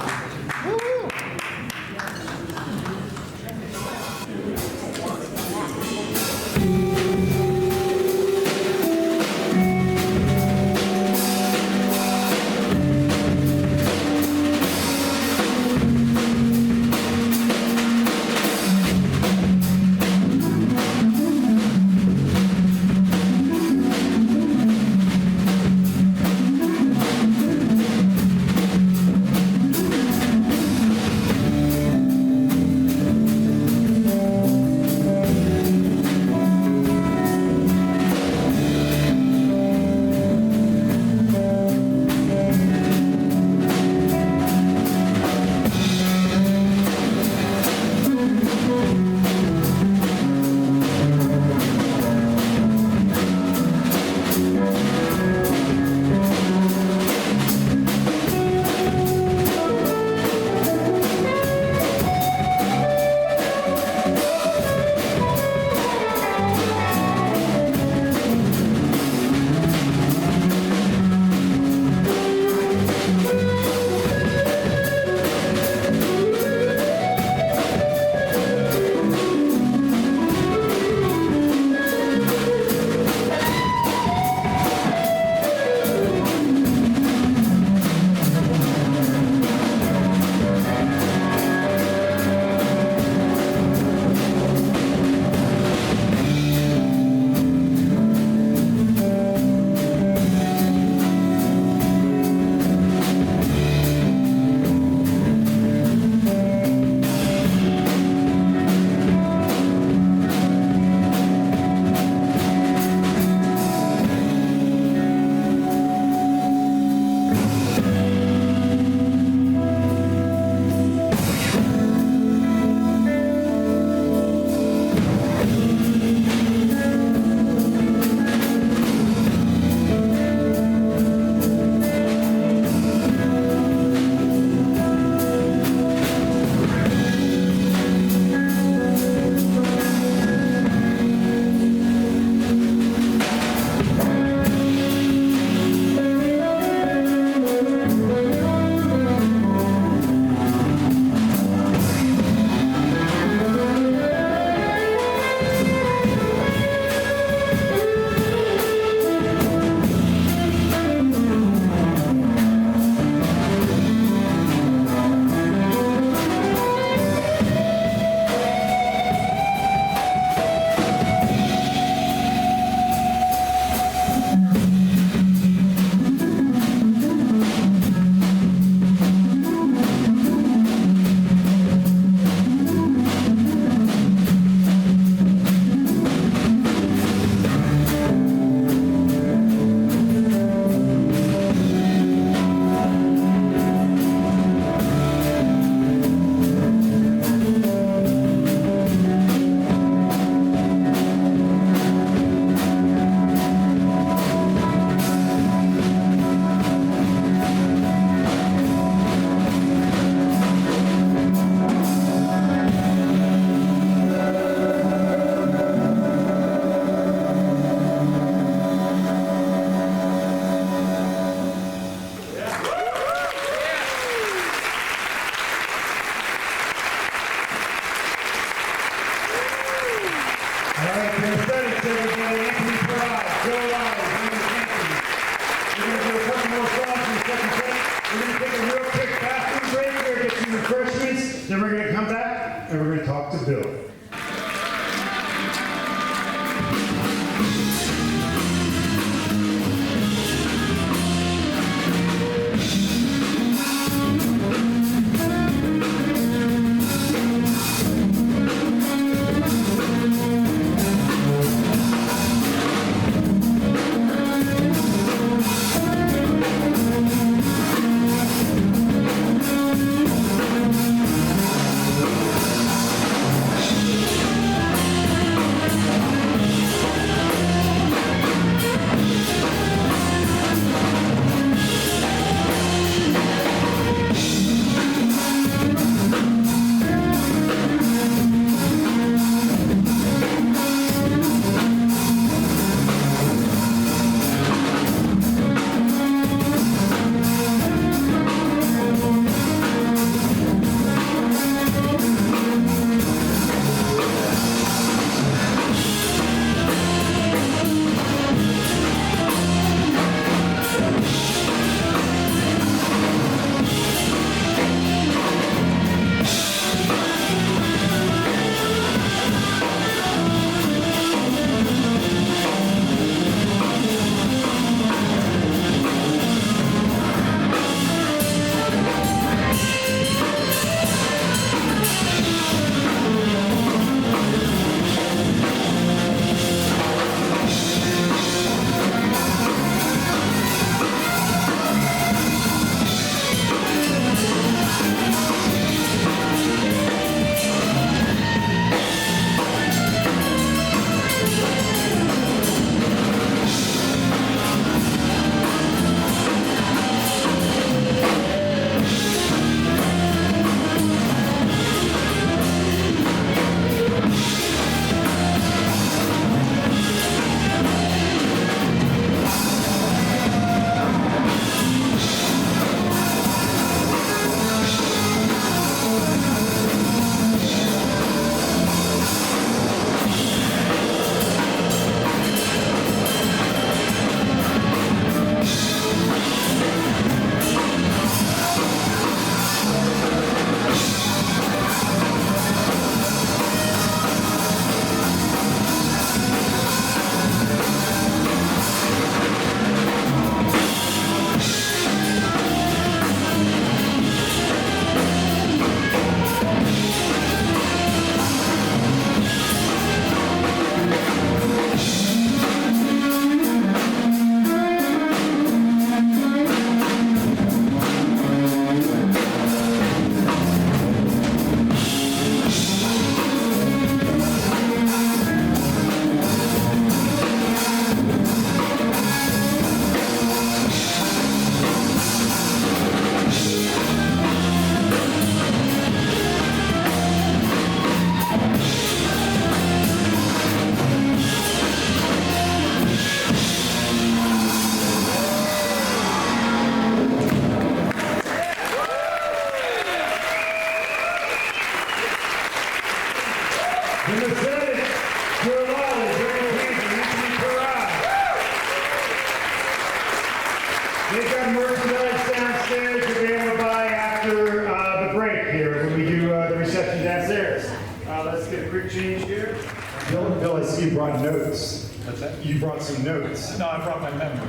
notes. What's that? You brought some notes. No, I brought my memory.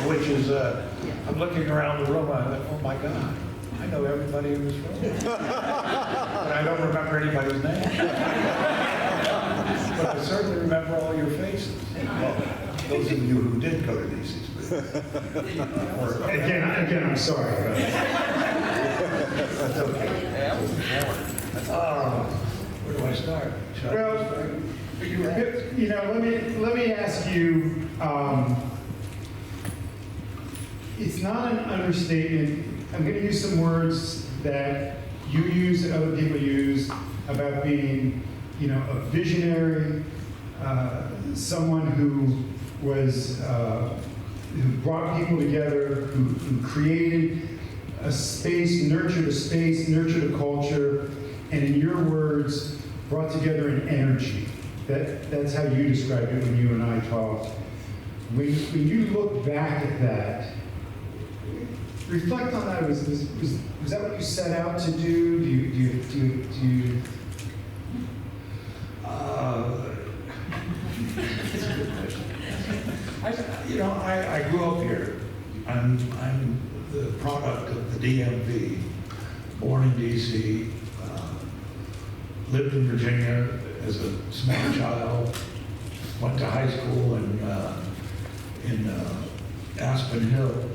Which is, I'm looking around the room, I thought, oh my God, I know everybody in this room. But I don't remember anybody's name. But I certainly remember all your faces. Well, those of you who did go to DC's. Again, I'm sorry. That's okay. Yeah, I was born. Where do I start? Should I Well, start? you know, let me ask you. It's not an understatement. I'm going to use some words that you use and other people use about being, you know, a visionary, someone who was who brought people together, who created a space, nurtured a culture, and in your words, brought together an energy. That's how you described it when you and I talked. When you look back at that, reflect on that. Was that what you set out to do? Do you It's a good question. I grew up here. I'm the product of the DMV, born in DC, lived in Virginia as a small child, went to high school in Aspen Hill.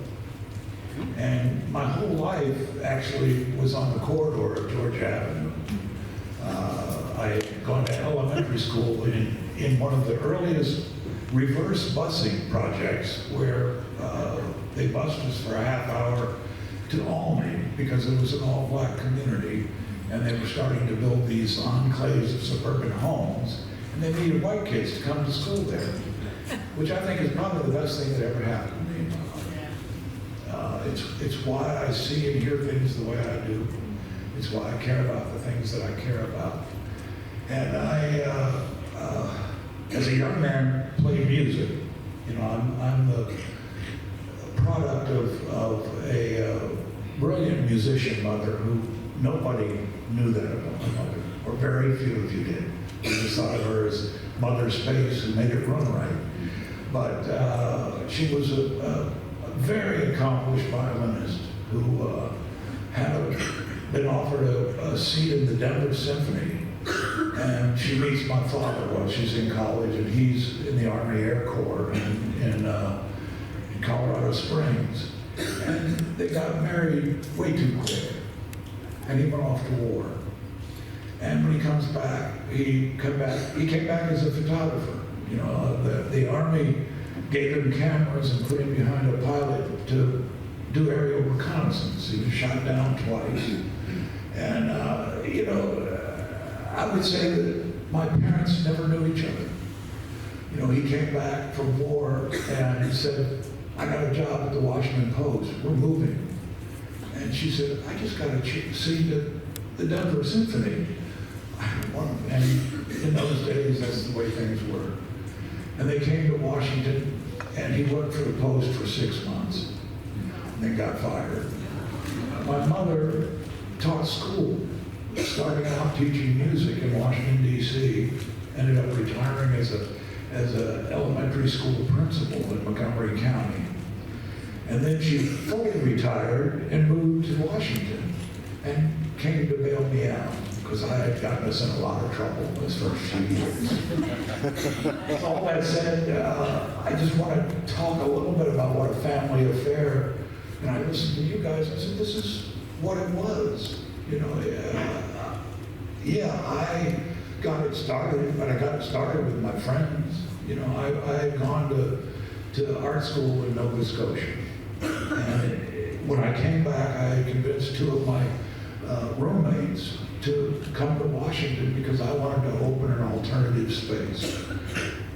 And my whole life actually was on the corridor of Georgia Avenue. I had gone to elementary school in one of the earliest reverse busing projects where they bused us for a half hour to Albany because it was an all-black community and they were starting to build these enclaves of suburban homes and they needed white kids to come to school there, which I think is probably the best thing that ever happened to me in my life. It's why I see and hear things the way I do. It's why I care about the things that I care about. And I, as a young man, played music. You know, I'm the product of a brilliant musician mother who nobody knew that about my mother, or very few of you did. We just thought of her as Mother Space who made it run right. But she was a very accomplished violinist who had been offered a seat in the Denver Symphony. And she meets my father while she's in college, and he's in the Army Air Corps in Colorado Springs. And they got married way too quick, and he went off to war. And when he comes back, he came back as a photographer. You know, the Army gave him cameras and put him behind a pilot to do aerial reconnaissance. He was shot down twice. And, you know, I would say that my parents never knew each other. You know, he came back from war and he said, I got a job at the Washington Post. We're moving. And she said, I just got to see the Denver Symphony. And in those days, that's the way things were. And they came to Washington, and he worked for the Post for 6 months, and then got fired. My mother taught school, starting out teaching music in Washington, D.C., ended up retiring as an elementary school principal in Montgomery County. And then she fully retired and moved to Washington and came to bail me out because I had gotten us in a lot of trouble those first few years. All that said, I just want to talk a little bit about what a family affair, and I listened to you guys, I said, this is what it was. You know, I got it started, but I got it started with my friends. You know, I had gone to art school in Nova Scotia. And when I came back, I convinced 2 of my roommates to come to Washington because I wanted to open an alternative space.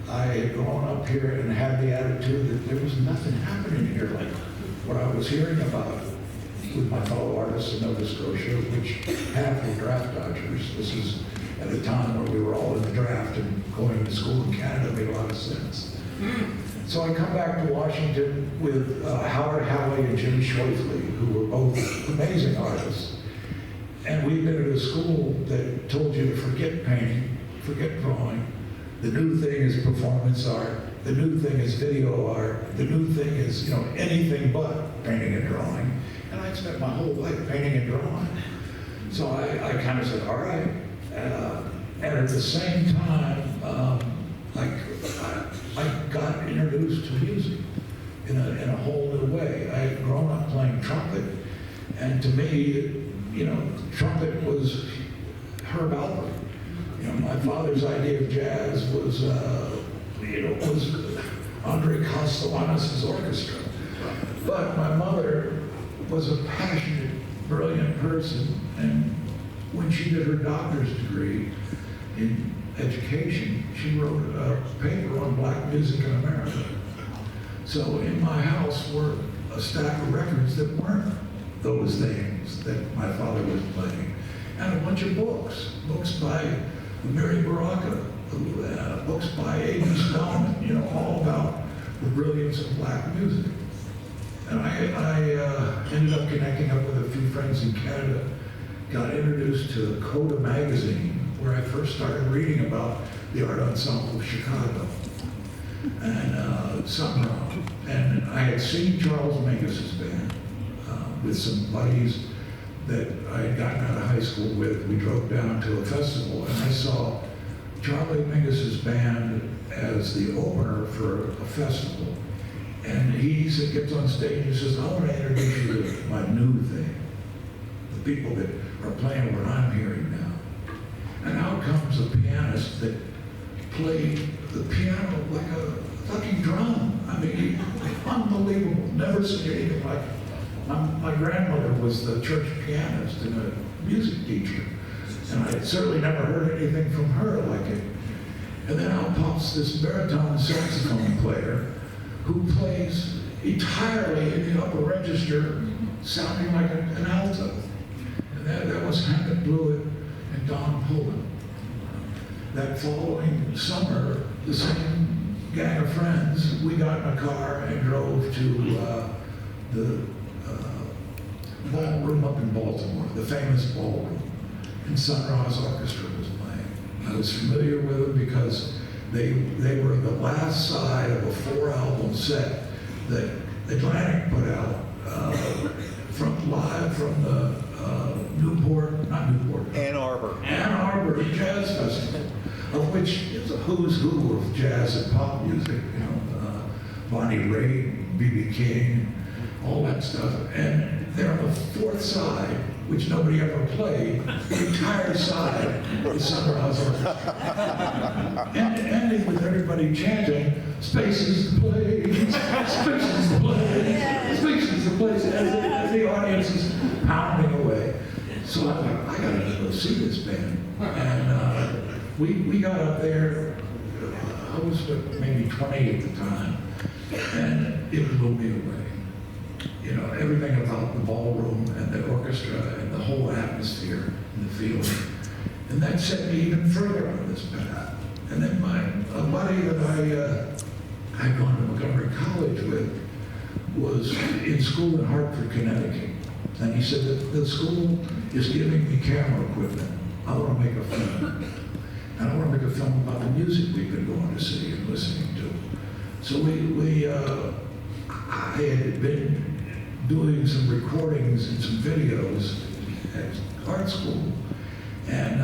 I had grown up here and had the attitude that there was nothing happening here like what I was hearing about with my fellow artists in Nova Scotia, which half were draft dodgers. This is at a time where we were all in the draft and going to school in Canada made a lot of sense. So I come back to Washington with Howard Howey and Jim Schweifley, who were both amazing artists. And we'd been at a school that told you to forget painting forget drawing. The new thing is performance art. The new thing is video art. The new thing is, anything but painting and drawing. And I spent my whole life painting and drawing. So I kind of said, all right. And at the same time, I got introduced to music in a whole new way. I had grown up playing trumpet, and to me, trumpet was Herb Alpert. My father's idea of jazz was Andre Castellanos' orchestra. But my mother was a passionate, brilliant person, and when she did her doctor's degree in education, she wrote a paper on black music in America. So in my house were a stack of records that weren't those things that my father was playing, and a bunch of books by Mary Baraka, books by A.B. Spellman, all about the brilliance of black music. And I ended up connecting up with a few friends in Canada, got introduced to Coda magazine, where I first started reading about the art ensemble of Chicago and Sun Ra. And I had seen Charles Mingus's band with some buddies that I had gotten out of high school with. We drove down to a festival, and I saw Charlie Mingus's band as the opener for a festival. And he gets on stage and says, I want to introduce you to my new thing, the people that are playing what I'm hearing now. And out comes a pianist that played the piano like a fucking drum. I mean, unbelievable. Never seen anything like it. My grandmother was the church pianist and a music teacher, and I had certainly never heard anything from her like it. And then out pops this baritone saxophone player who plays entirely in the upper register, sounding like an alto. And that was Hammett Blewett and Don Pullen. That following summer, the same gang of friends, we got in a car and drove to the ballroom up in Baltimore, the famous ballroom, and Sun Ra's orchestra was playing. I was familiar with them because they were the last side of a 4-album set that Atlantic put out live from the Ann Arbor Jazz Festival, of which is a who's who of jazz and pop music, Bonnie Raitt, B.B. King, all that stuff. And they're on the 4th side, which nobody ever played, the entire side is Sun Ra's orchestra. And ending with everybody chanting, spaces to play, spaces to play, spaces to play, as the audience is pounding away. So I thought, I gotta go see this band. And we got up there, I was maybe 20 at the time, and it blew me away. Everything about the ballroom and the orchestra and the whole atmosphere and the feeling. And that set me even further on this path. And then a buddy that I had gone to Montgomery College with was in school in Hartford, Connecticut. And he said that the school is giving me camera equipment. I want to make a film. And I want to make a film about the music we've been going to see and listening to. So I had been doing some recordings and some videos at art school, and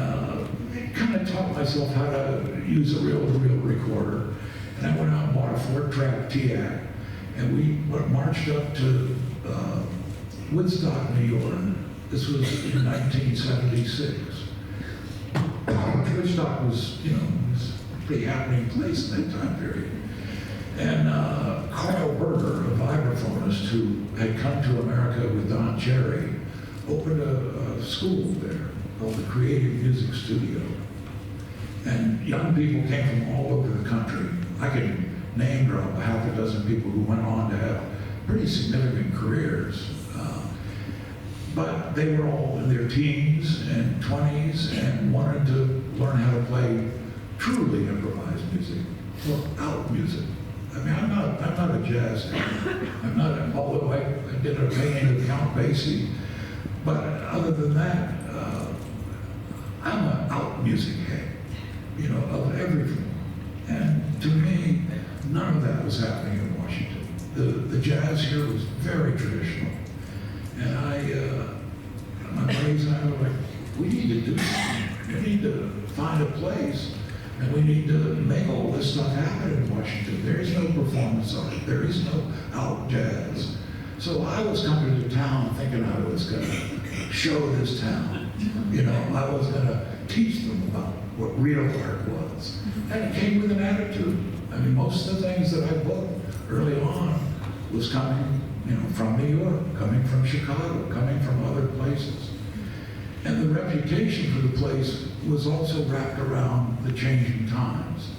kind of taught myself how to use a real recorder. And I went out and bought a 4-track TIAC, and we marched up to Woodstock, New York. This was in 1976. Woodstock was, was a pretty happening place in that time period. And Carl Berger, a vibraphonist who had come to America with Don Cherry, opened a school there called the Creative Music Studio. And young people came from all over the country. I can name drop a half a dozen people who went on to have pretty significant careers. But they were all in their teens and 20s and wanted to learn how to play truly improvised music, or out music. I mean, I'm not a jazz fan. Although I did a painting of Count Basie, but other than that, I'm an out music head. you know, of everything. And to me, none of that was happening in Washington. The jazz here was very traditional. And my buddies and I were like, we need to do something. We need to find a place, and we need to make all this stuff happen in Washington. There is no performance art. There is no out jazz. So I was coming to town thinking I was going to show this town. You know, I was going to teach them about what real art was. And it came with an attitude. I mean, most of the things that I booked early on was coming, you know, from New York, coming from Chicago, coming from other places. And the reputation for the place was also wrapped around the changing times.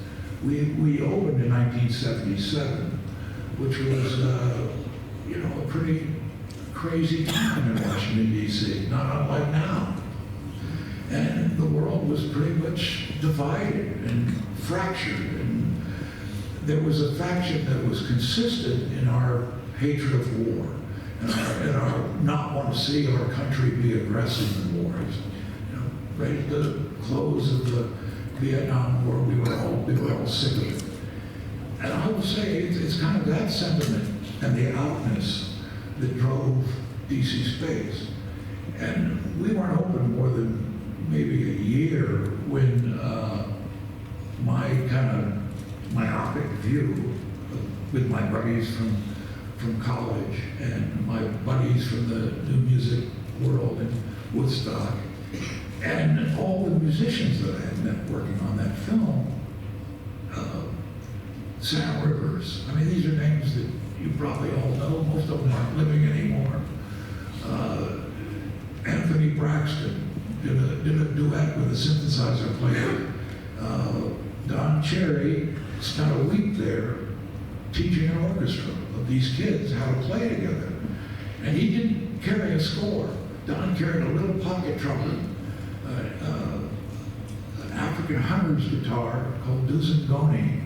We opened in 1977, which was, you know, a pretty crazy time in Washington, D.C., not unlike now. And the world was pretty much divided and fractured, and there was a faction that was consistent in our hatred of war and our not want to see our country be aggressive in wars. You know, right at the close of the Vietnam War, we were all sick of it. And I will say it's kind of that sentiment and the outness that drove DC Space. And we weren't open more than maybe a year when my kind of myopic view with my buddies from college and my buddies from the new music world in Woodstock and all the musicians that I had met working on that film, Sam Rivers. I mean, these are names that you probably all know. Most of them aren't living anymore. Anthony Braxton did a duet with a synthesizer player. Don Cherry spent a week there teaching an orchestra of these kids how to play together. And he didn't carry a score. Don carried a little pocket trumpet, an African hunter's guitar called Duzengoni,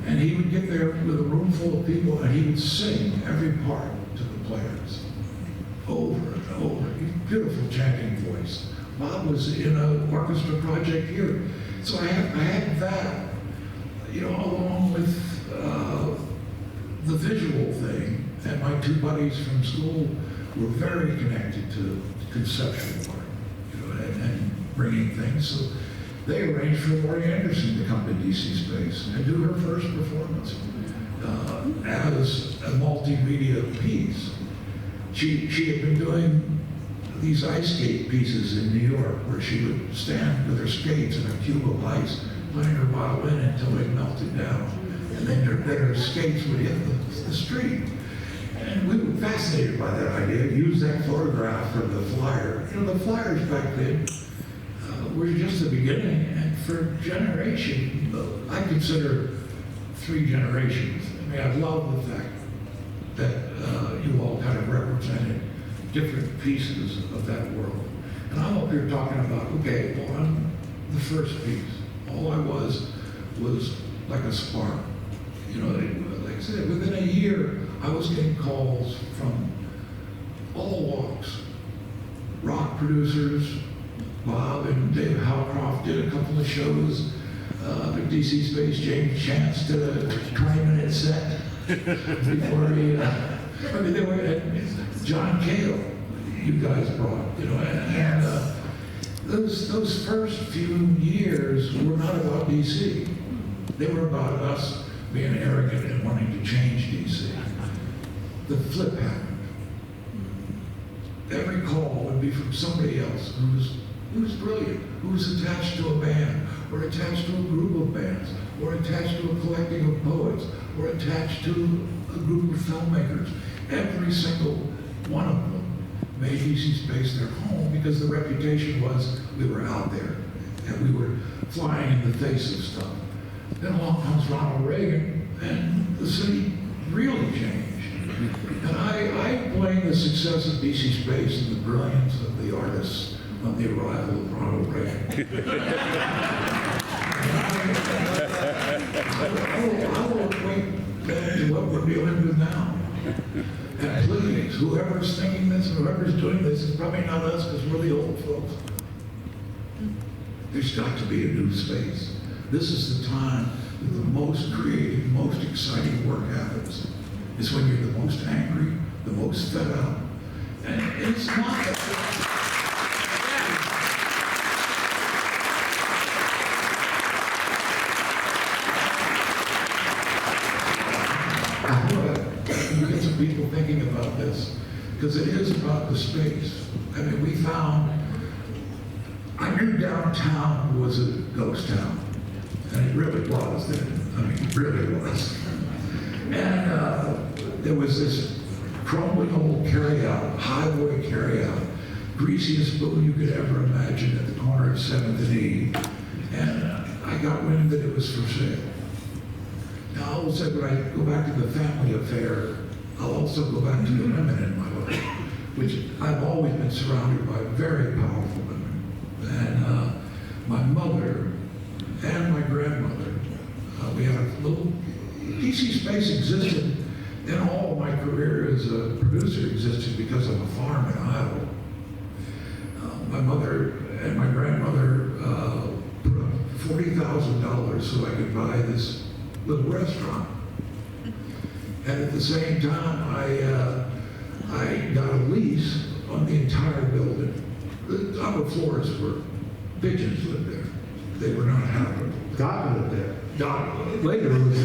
and he would get there with a room full of people and he would sing every part to the players over and over. Beautiful chanting voice. Bob was in an orchestra project here. So I had that, you know, along with the visual thing. And my two buddies from school were very connected to conceptual art, you know, and bringing things. So they arranged for Laurie Anderson to come to DC Space and do her first performance as a multimedia piece. She had been doing these ice skate pieces in New York where she would stand with her skates in a cube of ice, playing her violin until they melted down. And then her skates would hit the street. And we were fascinated by that idea, use that photograph for the flyer. You know, the flyers back then were just the beginning, and for a generation, I consider 3 generations. I mean, I love the fact that you all kind of represented different pieces of that world. And I'm up here talking about, okay, well, I'm the first piece. All I was like a spark. You know, like I said, within a year, I was getting calls from all walks. Rock producers, Bob and Dave Howcroft did a couple of shows at DC Space. James Chance did a 20-minute set before he, I mean, they were, John Cale, you guys brought, you know, and those first few years were not about DC. They were about us being arrogant and wanting to change DC. The flip happened. Every call would be from somebody else who was brilliant, who was attached to a band, or attached to a group of bands, or attached to a collective of poets, or attached to a group of filmmakers. Every single one of them made DC Space their home because the reputation was we were out there and we were flying in the face of stuff. Then along comes Ronald Reagan and the city really changed. And I blame the success of DC Space and the brilliance of the artists on the arrival of Ronald Reagan. I will equate that to what we're dealing with now. And please, whoever's thinking this and whoever's doing this is probably not us because we're the old folks. There's got to be a new space. this is the time that the most creative, most exciting work happens. It's when you're the most angry, the most fed up. And it's not that. You get some people thinking about this, because it is about the space. I mean, we found, I knew downtown was a ghost town, and it really was then. I mean, it really was. And there was this crumbling old carryout, highway carryout, greasiest boot you could ever imagine at the corner of 7th and E. And I got wind that it was for sale. Now, all of a sudden, when I go back to the family affair, I'll also go back to the women in my life, which I've always been surrounded by very powerful women. And my mother and my grandmother, we had a little, DC Space existed, and all of my career as a producer existed because of a farm in Iowa. My mother and my grandmother put up $40,000 so I could buy this little restaurant. And at the same time, I got a lease on the entire building. The upper floors were, pigeons lived there. They were not habitable. Dot lived there. Dot later was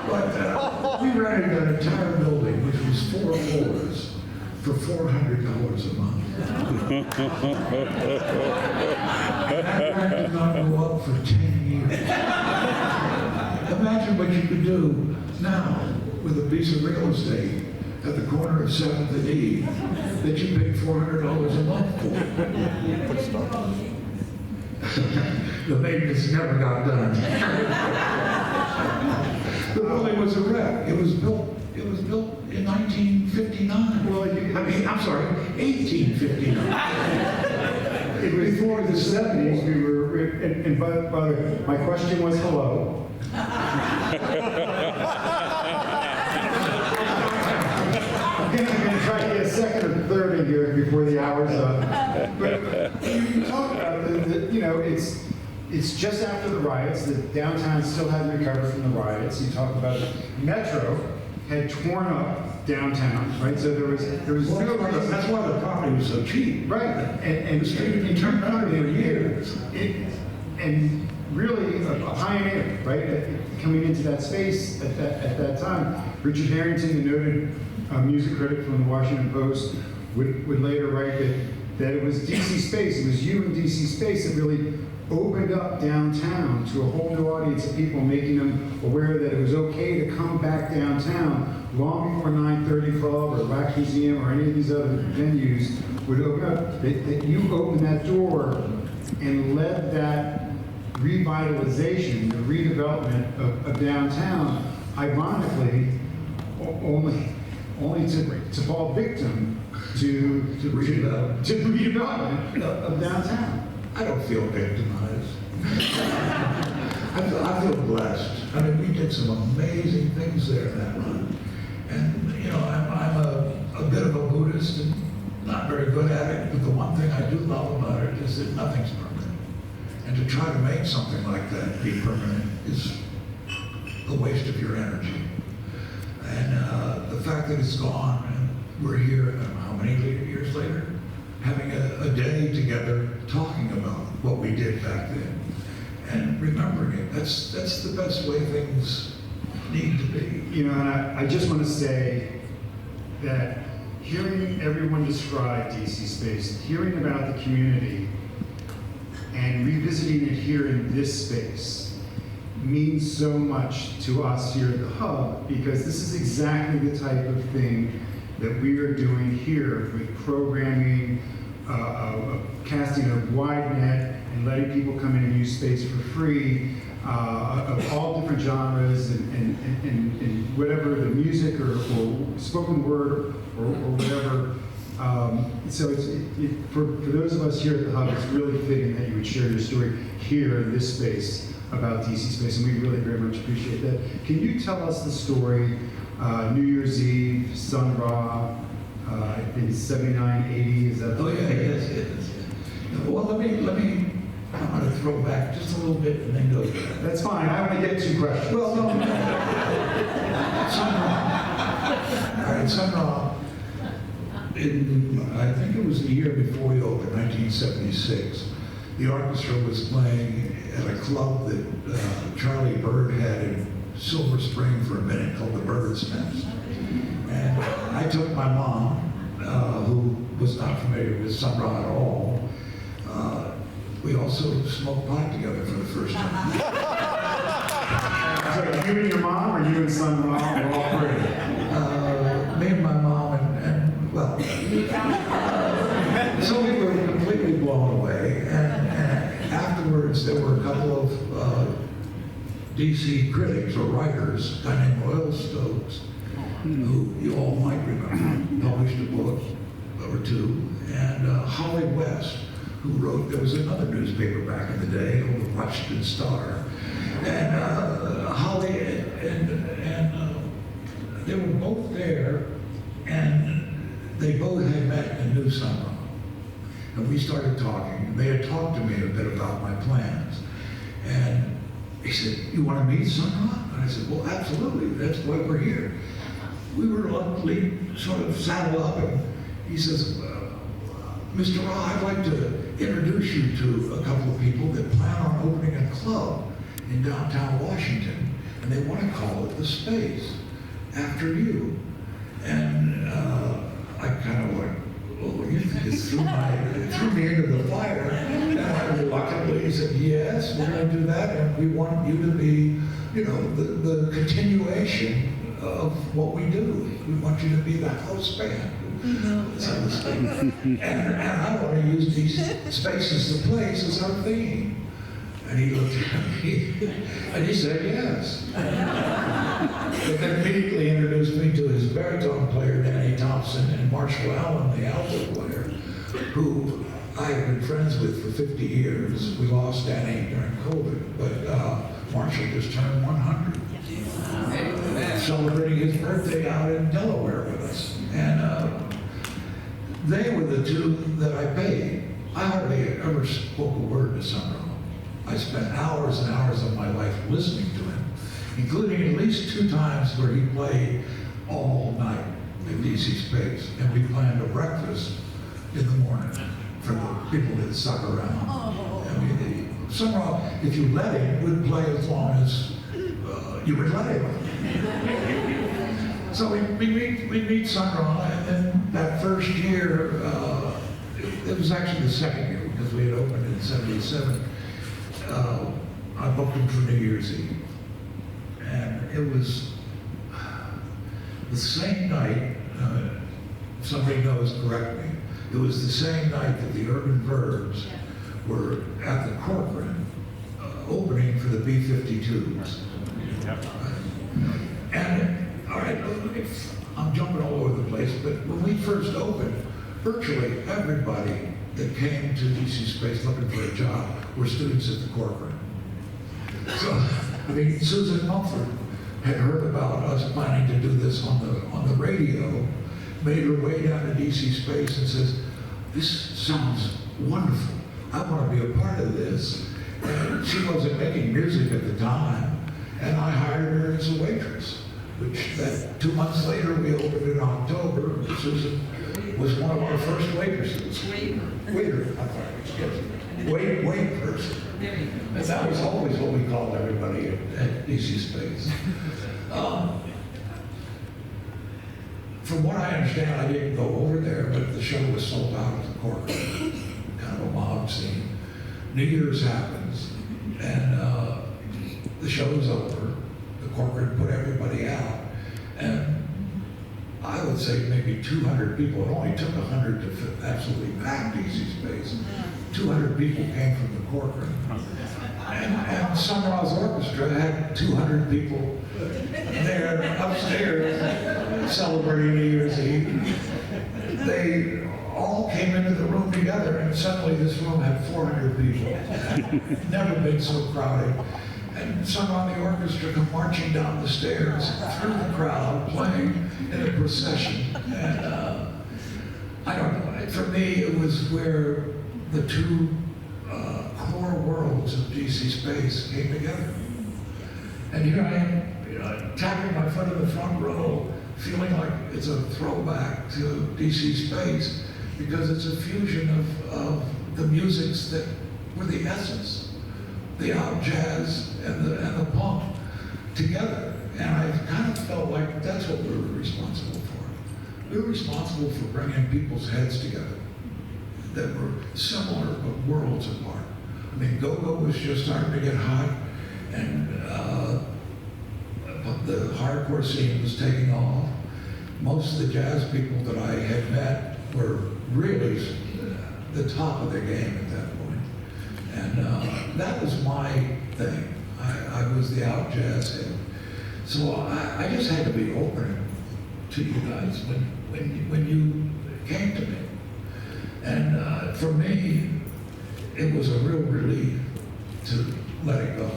but we rented that entire building, which was 4 floors, for $400 a month. And that rent did not go up for 10 years. Imagine what you could do now with a piece of real estate at the corner of 7th and E that you paid $400 a month for. The maintenance never got done. The building was a wreck. It was built in 1959. Well, I'm sorry, 1859. It was before the 70s. We were, and by the way, my question was hello. I'm going to try to get a second or third in here before the hour's up. But you talk about it's just after the riots. The downtown still hadn't recovered from the riots. You talk about Metro had torn up downtown, right? So there was no. That's why the property was so cheap. Right, and The street turned out for years. And really a pioneer, right? Coming into that space at that time. Richard Harrington, the noted music critic from the Washington Post, would later write that it was DC Space, it was you and DC Space that really opened up downtown to a whole new audience of people, making them aware that it was okay to come back downtown long before 930 Club or Wax Museum or any of these other venues would open up. That you opened that door and led that revitalization, the redevelopment of downtown, ironically, only to fall victim to redevelopment of downtown. I don't feel victimized. I feel blessed. I mean, we did some amazing things there in that run. And, I'm a bit of a Buddhist and not very good at it, but the one thing I do love about it is that nothing's permanent. And to try to make something like that be permanent is a waste of your energy. And the fact that it's gone and we're here, how many years later, having a day together talking about what we did back then and remembering it. That's the best way things need to be. And I just want to say that hearing everyone describe DC Space, hearing about the community, and revisiting it here in this space means so much to us here at the Hub, because this is exactly the type of thing that we are doing here with programming, casting a wide net and letting people come in and use space for free, of all different genres and whatever the music or spoken word or whatever. So for those of us here at the Hub, it's really fitting that you would share your story here in this space about DC Space, and we really very much appreciate that. Can you tell us the story, New Year's Eve, Sun Ra, in 79, 80, is that the Oh, yeah, yes. Well, I'm going to throw back just a little bit and then go there. That's fine, I only get 2 questions. Well, no. Sun Ra. All right, Sun Ra. I think it was the year before we opened, 1976. The orchestra was playing at a club that Charlie Bird had in Silver Spring for a minute called the Bird's Nest. And I took my mom, who was not familiar with Sun Ra at all. We also smoked pot together for the first time. So you and your mom, or you and Sun Ra, or all 3? Me and my mom, and well, so we were completely blown away. And afterwards, there were a couple of DC critics or writers, a guy named Royal Stokes, who you all might remember, published a book or 2, and Holly West, who wrote, there was another newspaper back in the day called the Washington Star, and Holly and they were both there, and they both had met and knew Sun Ra. And we started talking, and they had talked to me a bit about my plans. And he said, "You want to meet Sun Ra?" And I said, "Well, absolutely, that's why we're here." We were luckily sort of saddled up, and he says, "Mr. Ra, I'd like to introduce you to a couple of people that plan on opening a club in downtown Washington, and they want to call it The Space, after you." And I kind of went, "Oh, you threw me into the fire." And I reluctantly said, "Yes, we're going to do that, and we want you to be, you know, the continuation of what we do. We want you to be the house band." And I want to use these spaces, the place, as our theme. And he looked at me and he said yes. But then immediately introduced me to his baritone player, Danny Thompson, and Marshall Allen, the alto player, who I have been friends with for 50 years. We lost Danny during COVID, but Marshall just turned 100. Celebrating his birthday out in Delaware with us. And they were the 2 that I paid. I hardly ever spoke a word to Sun Ra. I spent hours and hours of my life listening to him, including at least 2 times where he played all night in DC Space, and we planned a breakfast in the morning for the people that stuck around. I mean, Sun Ra, if you let him, would play as long as you would let him. So we meet Sun Ra, and then that first year, it was actually the second year because we had opened in '77. I booked him for New Year's Eve, and it was the same night. If somebody knows, correct me. It was the same night that the Urban Verbs were at the Corcoran opening for the B-52s. And all right, I'm jumping all over the place, but when we first opened, virtually everybody that came to DC Space looking for a job were students at the Corcoran. So, I mean, Susan Mumford had heard about us planning to do this on the radio, made her way down to DC Space and says, "This sounds wonderful. I want to be a part of this." And she wasn't making music at the time, and I hired her as a waitress, which that 2 months later we opened in October. Susan was one of our first waitresses. Waiter. I'm sorry, excuse me. Wait person. And that was always what we called everybody at DC Space. From what I understand, I didn't go over there, but the show was sold out at the Corcoran, kind of a mob scene. New Year's happens, and the show's over. The Corcoran put everybody out, and I would say maybe 200 people. It only took 100 to absolutely pack DC Space. 200 people came from the Corcoran. And Sun Ra's orchestra had 200 people there upstairs celebrating New Year's Eve. They all came into the room together, and suddenly this room had 400 people. Never been so crowded. And Sun Ra and the orchestra come marching down the stairs through the crowd, playing in a procession. And I don't know, for me, it was where the two core worlds of DC space came together. And here I am, tapping my foot in the front row, feeling like it's a throwback to DC space because it's a fusion of the musics that were the essence, the out jazz and the punk together. And I kind of felt like that's what we were responsible for. We were responsible for bringing people's heads together that were similar but worlds apart. I mean, go-go was just starting to get hot, and the hardcore scene was taking off. Most of the jazz people that I had met were really the top of their game at that point. And that was my thing. I was the out jazz head. So I just had to be open to you guys when you came to me. And for me, it was a real relief to let it go.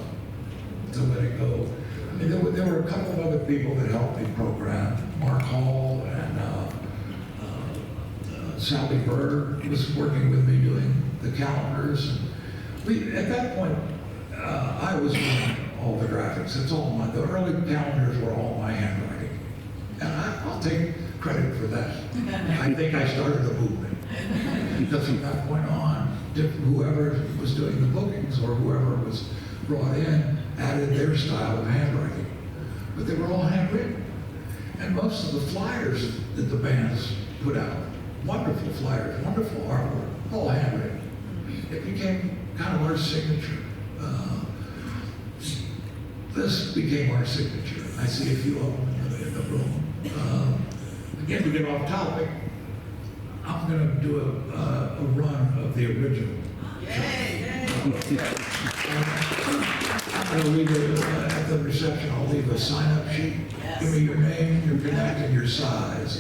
To let it go. I mean, there were a couple of other people that helped me program. Mark Hall and Sally Bird was working with me doing the calendars. And at that point, I was doing all the graphics. It's all the early calendars were all my handwriting. And I'll take credit for that. I think I started the movement. Because from that point on, whoever was doing the bookings or whoever was brought in added their style of handwriting. But they were all handwritten. And most of the flyers that the bands put out, wonderful flyers, wonderful artwork, all handwritten. It became kind of our signature. This became our signature. I see a few of them in the room. Again, to get off topic, I'm going to do a run of the original. I'm going to leave it at the reception. I'll leave a sign-up sheet. Give me your name, your connect, and your size.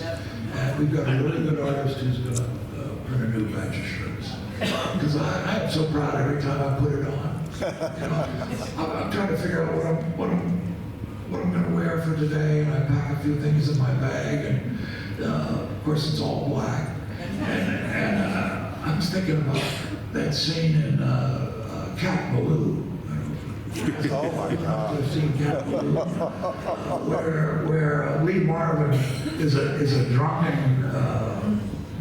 And we've got a really good artist who's going to print a new batch of shirts. Because I am so proud every time I put it on. You know, I'm trying to figure out what I'm going to wear for today, and I pack a few things in my bag, and of course it's all black. And I was thinking about that scene in Cat Ballou. Oh my God! I've seen Cat Ballou, where Lee Marvin is a drunken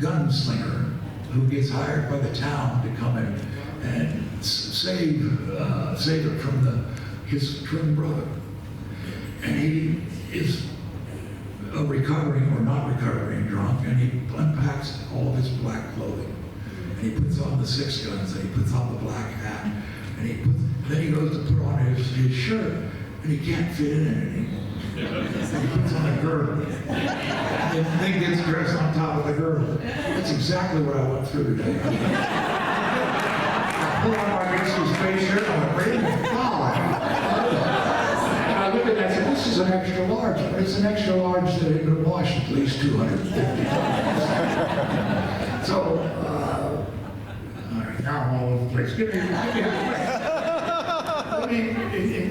gunslinger who gets hired by the town to come in and save it from his twin brother. And he is a recovering or not recovering drunk, and he unpacks all of his black clothing. And he puts on the 6 guns, and he puts on the black hat, and then he goes to put on his shirt, and he can't fit in it anymore. And he puts on a girdle, and then gets dressed on top of the girdle. That's exactly what I went through today. I put on my Mr. Space shirt, and I went, wait a minute, and I looked at it and I said, this is an extra large, but it's an extra large that had been washed at least 250 times. So, all right, now I'm all over the place. Give me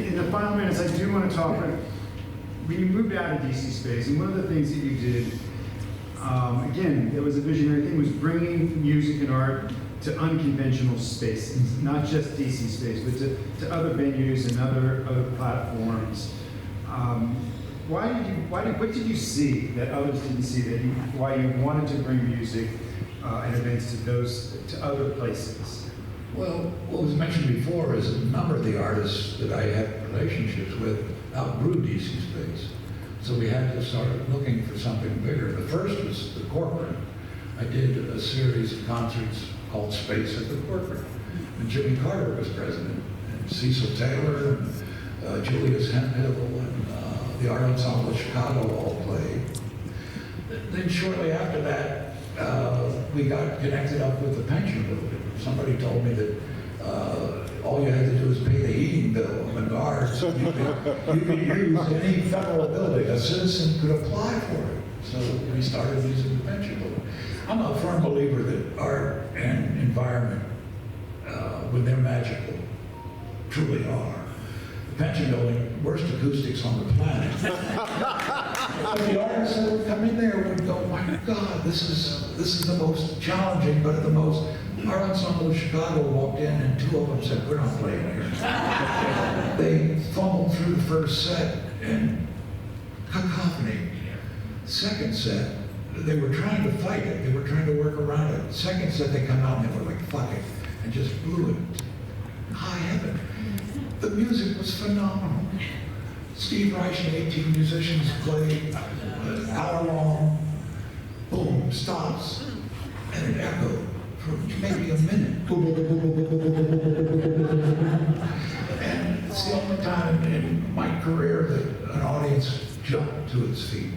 in the final minutes, I do want to talk about when you moved out of DC space, and one of the things that you did, again, it was a visionary thing, was bringing music and art to unconventional spaces, not just DC space, but to other venues and other platforms. What did you see that others didn't see why you wanted to bring music and events to other places? Well, what was mentioned before is a number of the artists that I had relationships with outgrew DC space. So we had to start looking for something bigger. The first was the corporate. I did a series of concerts called Space at the Corporate. And Jimmy Carter was president, and Cecil Taylor, and Julius Hemphill, and the Art Ensemble of Chicago all played. Then shortly after that, we got connected up with the pension building. Somebody told me that all you had to do was pay the heating bill of the guards. You could use any federal building. A citizen could apply for it. So we started using the pension building. I'm a firm believer that art and environment, when they're magical, truly are. The pension building, worst acoustics on the planet. But the artists that would come in there would go, my God, this is the most challenging, but the most our ensemble of Chicago walked in and two of them said, "We're not playing here." They fumbled through the first set and cacophony. Second set, they were trying to fight it. They were trying to work around it. Second set, they come out and they were like, "Fuck it," and just blew it. High heaven. The music was phenomenal. Steve Reich and 18 musicians played an hour long, boom, stops, and it echoed for maybe a minute. And it's the only time in my career that an audience jumped to its feet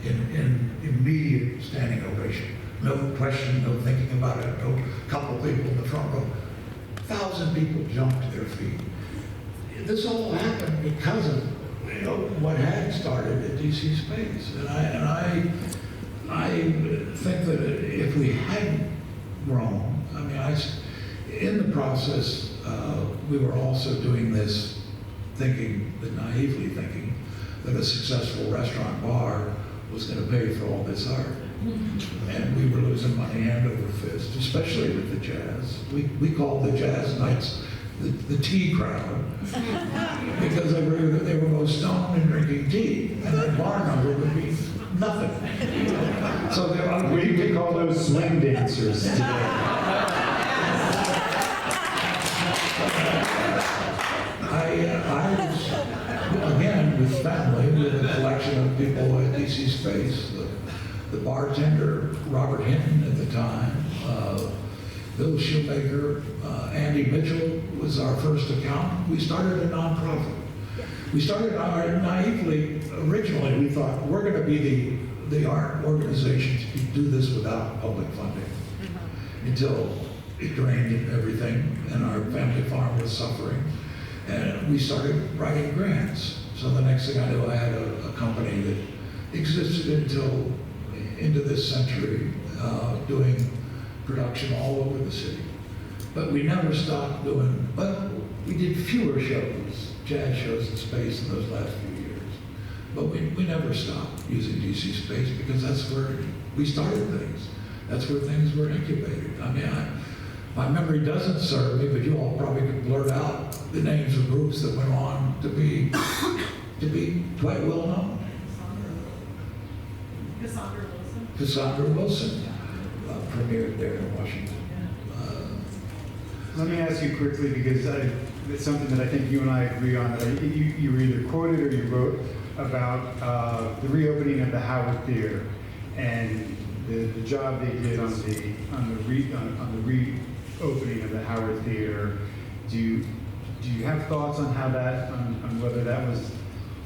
in immediate standing ovation. No question, no thinking about it, no couple people in the front row. 1,000 people jumped to their feet. This all happened because of what had started at DC Space, and I think that if we hadn't grown, I mean, in the process, we were also doing this, naively thinking that a successful restaurant bar was going to pay for all this art. And we were losing money hand over fist, especially with the jazz. We called the jazz nights the tea crowd because they were both stoned and drinking tea, and the bar number would be nothing. So We could call those swing dancers today. I was, again, with family, with a collection of people at DC Space, the bartender, Robert Hinton at the time, Bill Shoemaker, Andy Mitchell was our first accountant. We started a nonprofit. We started naively, originally we thought we're going to be the art organization to do this without public funding. Until it drained everything and our family farm was suffering. And we started writing grants. So the next thing I knew, I had a company that existed until into this century, doing production all over the city. But we never stopped doing, but we did fewer shows, jazz shows in Space in those last few years. But we never stopped using DC Space because that's where we started things. That's where things were incubated. I mean, my memory doesn't serve me, but you all probably could blurt out the names of groups that went on to be quite well known. Cassandra Wilson premiered there in Washington. Let me ask you quickly, because it's something that I think you and I agree on. You were either quoted or you wrote about the reopening of the Howard Theater and the job they did on the reopening of the Howard Theater. Do you have thoughts on how that, on whether that was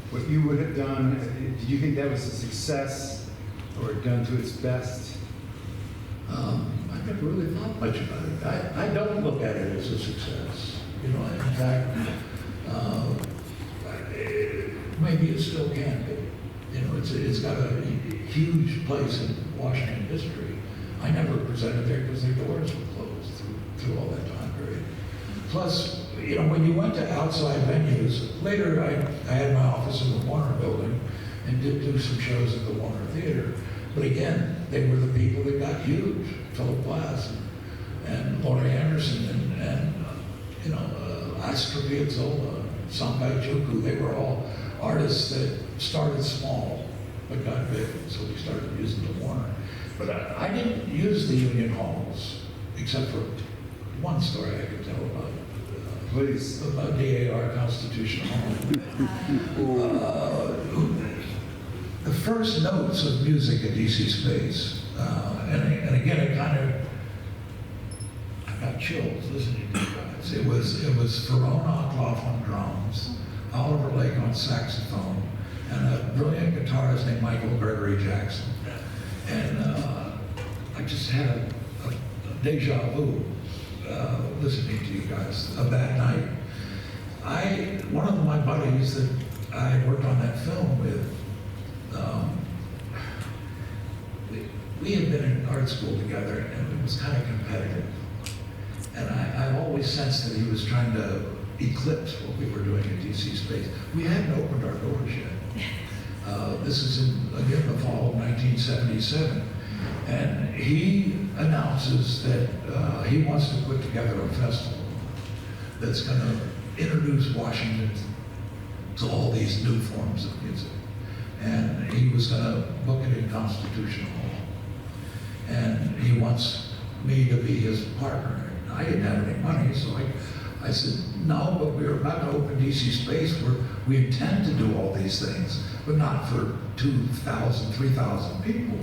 what you would have done? Did you think that was a success or done to its best? I never really thought much about it. I don't look at it as a success. You know, in fact, maybe it still can be. You know, it's got a huge place in Washington history. I never presented there because their doors were closed through all that time period. Plus, you know, when you went to outside venues, later I had my office in the Warner Building and did do some shows at the Warner Theater. But again, they were the people that got huge. Philip Glass and Laurie Anderson and Astor Piazzolla, Sangai Juku, they were all artists that started small but got big. So we started using the Warner. But I didn't use the Union Halls, except for one story I could tell about. Please. About DAR Constitution Hall. The first notes of music at DC Space, and again, I got chills listening to you guys. It was Ferone Ockloff on drums, Oliver Lake on saxophone, and a brilliant guitarist named Michael Gregory Jackson. And I just had a deja vu listening to you guys of that night. One of my buddies that I worked on that film with, we had been in art school together, and it was kind of competitive. And I always sensed that he was trying to eclipse what we were doing at DC Space. We hadn't opened our doors yet. This is again, the fall of 1977. And he announces that he wants to put together a festival that's going to introduce Washington to all these new forms of music. And he was going to book it in Constitution Hall. And he wants me to be his partner. I didn't have any money, so I said, no, but we're about to open DC Space where we intend to do all these things, but not for 2,000, 3,000 people.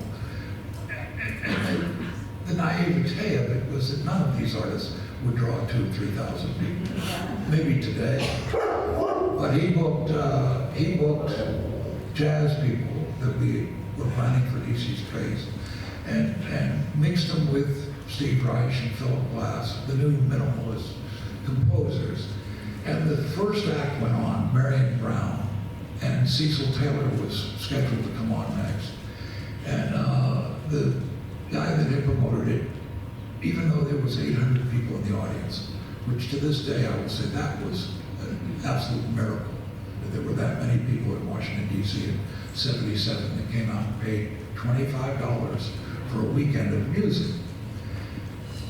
And the naivete of it was that none of these artists would draw 2,000 or 3,000 people. Maybe today. But he booked jazz people that we were planning for DC Space and mixed them with Steve Reich and Philip Glass, the new minimalist composers. And the first act went on, Marion Brown, and Cecil Taylor was scheduled to come on next. And the guy that had promoted it, even though there was 800 people in the audience, which to this day I will say that was an absolute miracle, that there were that many people in Washington, D.C. in '77 that came out and paid $25 for a weekend of music.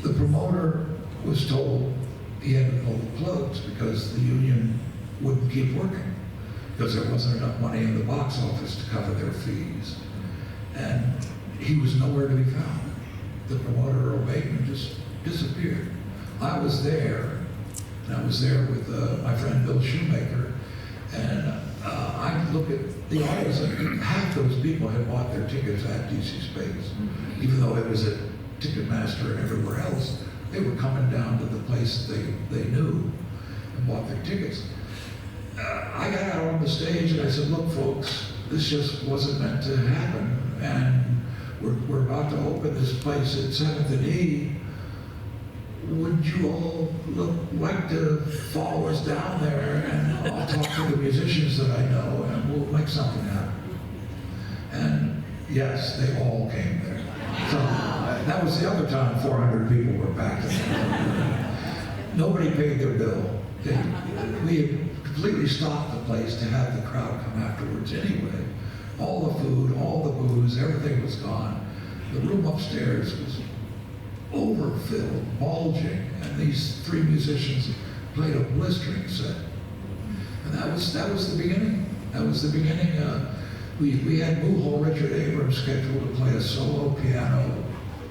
The promoter was told he had to pull the plugs because the union wouldn't keep working because there wasn't enough money in the box office to cover their fees. And he was nowhere to be found. The promoter, Earl Bateman, just disappeared. I was there, and I was there with my friend Bill Shoemaker, and I look at the audience, and half those people had bought their tickets at DC Space, even though it was at Ticketmaster and everywhere else. They were coming down to the place they knew and bought their tickets. I got out on the stage and I said, look folks, this just wasn't meant to happen, and we're about to open this place at 7th and E. Would you all like to follow us down there, and I'll talk to the musicians that I know and we'll make something happen. And yes, they all came there. So that was the other time 400 people were packed in. Nobody paid their bill. We had completely stocked the place to have the crowd come afterwards anyway. All the food, all the booze, everything was gone. The room upstairs was overfilled, bulging, and these three musicians played a blistering set. And that was the beginning. That was the beginning. We had Moohall Richard Abrams scheduled to play a solo piano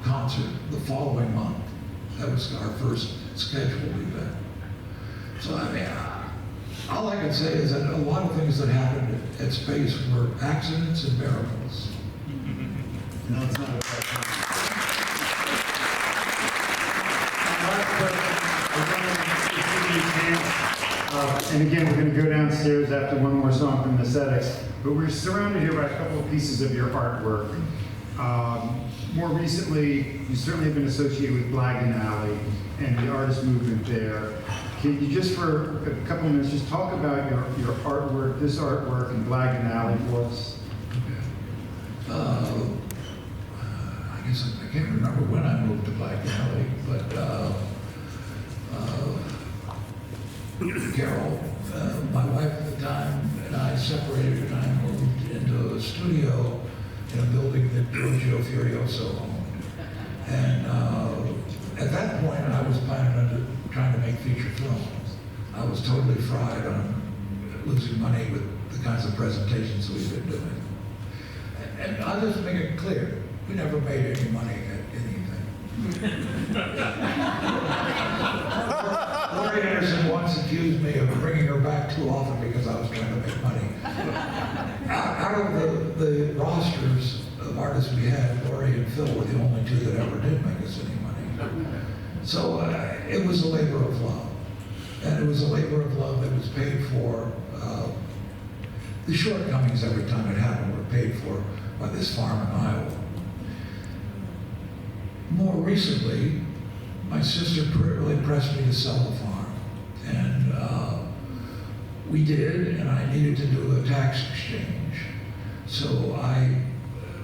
concert the following month. That was our first scheduled event. So I mean, all I can say is that a lot of things that happened at Space were accidents and miracles. No, it's not a bad time. And again, we're going to go downstairs after one more song from Messthetics, but we're surrounded here by a couple of pieces of your artwork. More recently, you certainly have been associated with Blagden Alley and the artist movement there. Can you just for a couple of minutes just talk about your artwork, this artwork and Blagden Alley for us? I guess I can't remember when I moved to Blagden Alley, but Carol, my wife at the time, and I separated and I moved into a studio in a building that Giorgio Furioso owned. And at that point, I was planning on trying to make feature films. I was totally fried on losing money with the kinds of presentations we've been doing. And I'll just make it clear, we never made any money at anything. Laurie Anderson once accused me of bringing her back too often because I was trying to make money. Out of the rosters of artists we had, Laurie and Phil were the only two that ever did make us any money. So it was a labor of love. And it was a labor of love that was paid for. The shortcomings every time it happened were paid for by this farm in Iowa. More recently, my sister really pressed me to sell the farm. And we did, and I needed to do a tax exchange. So I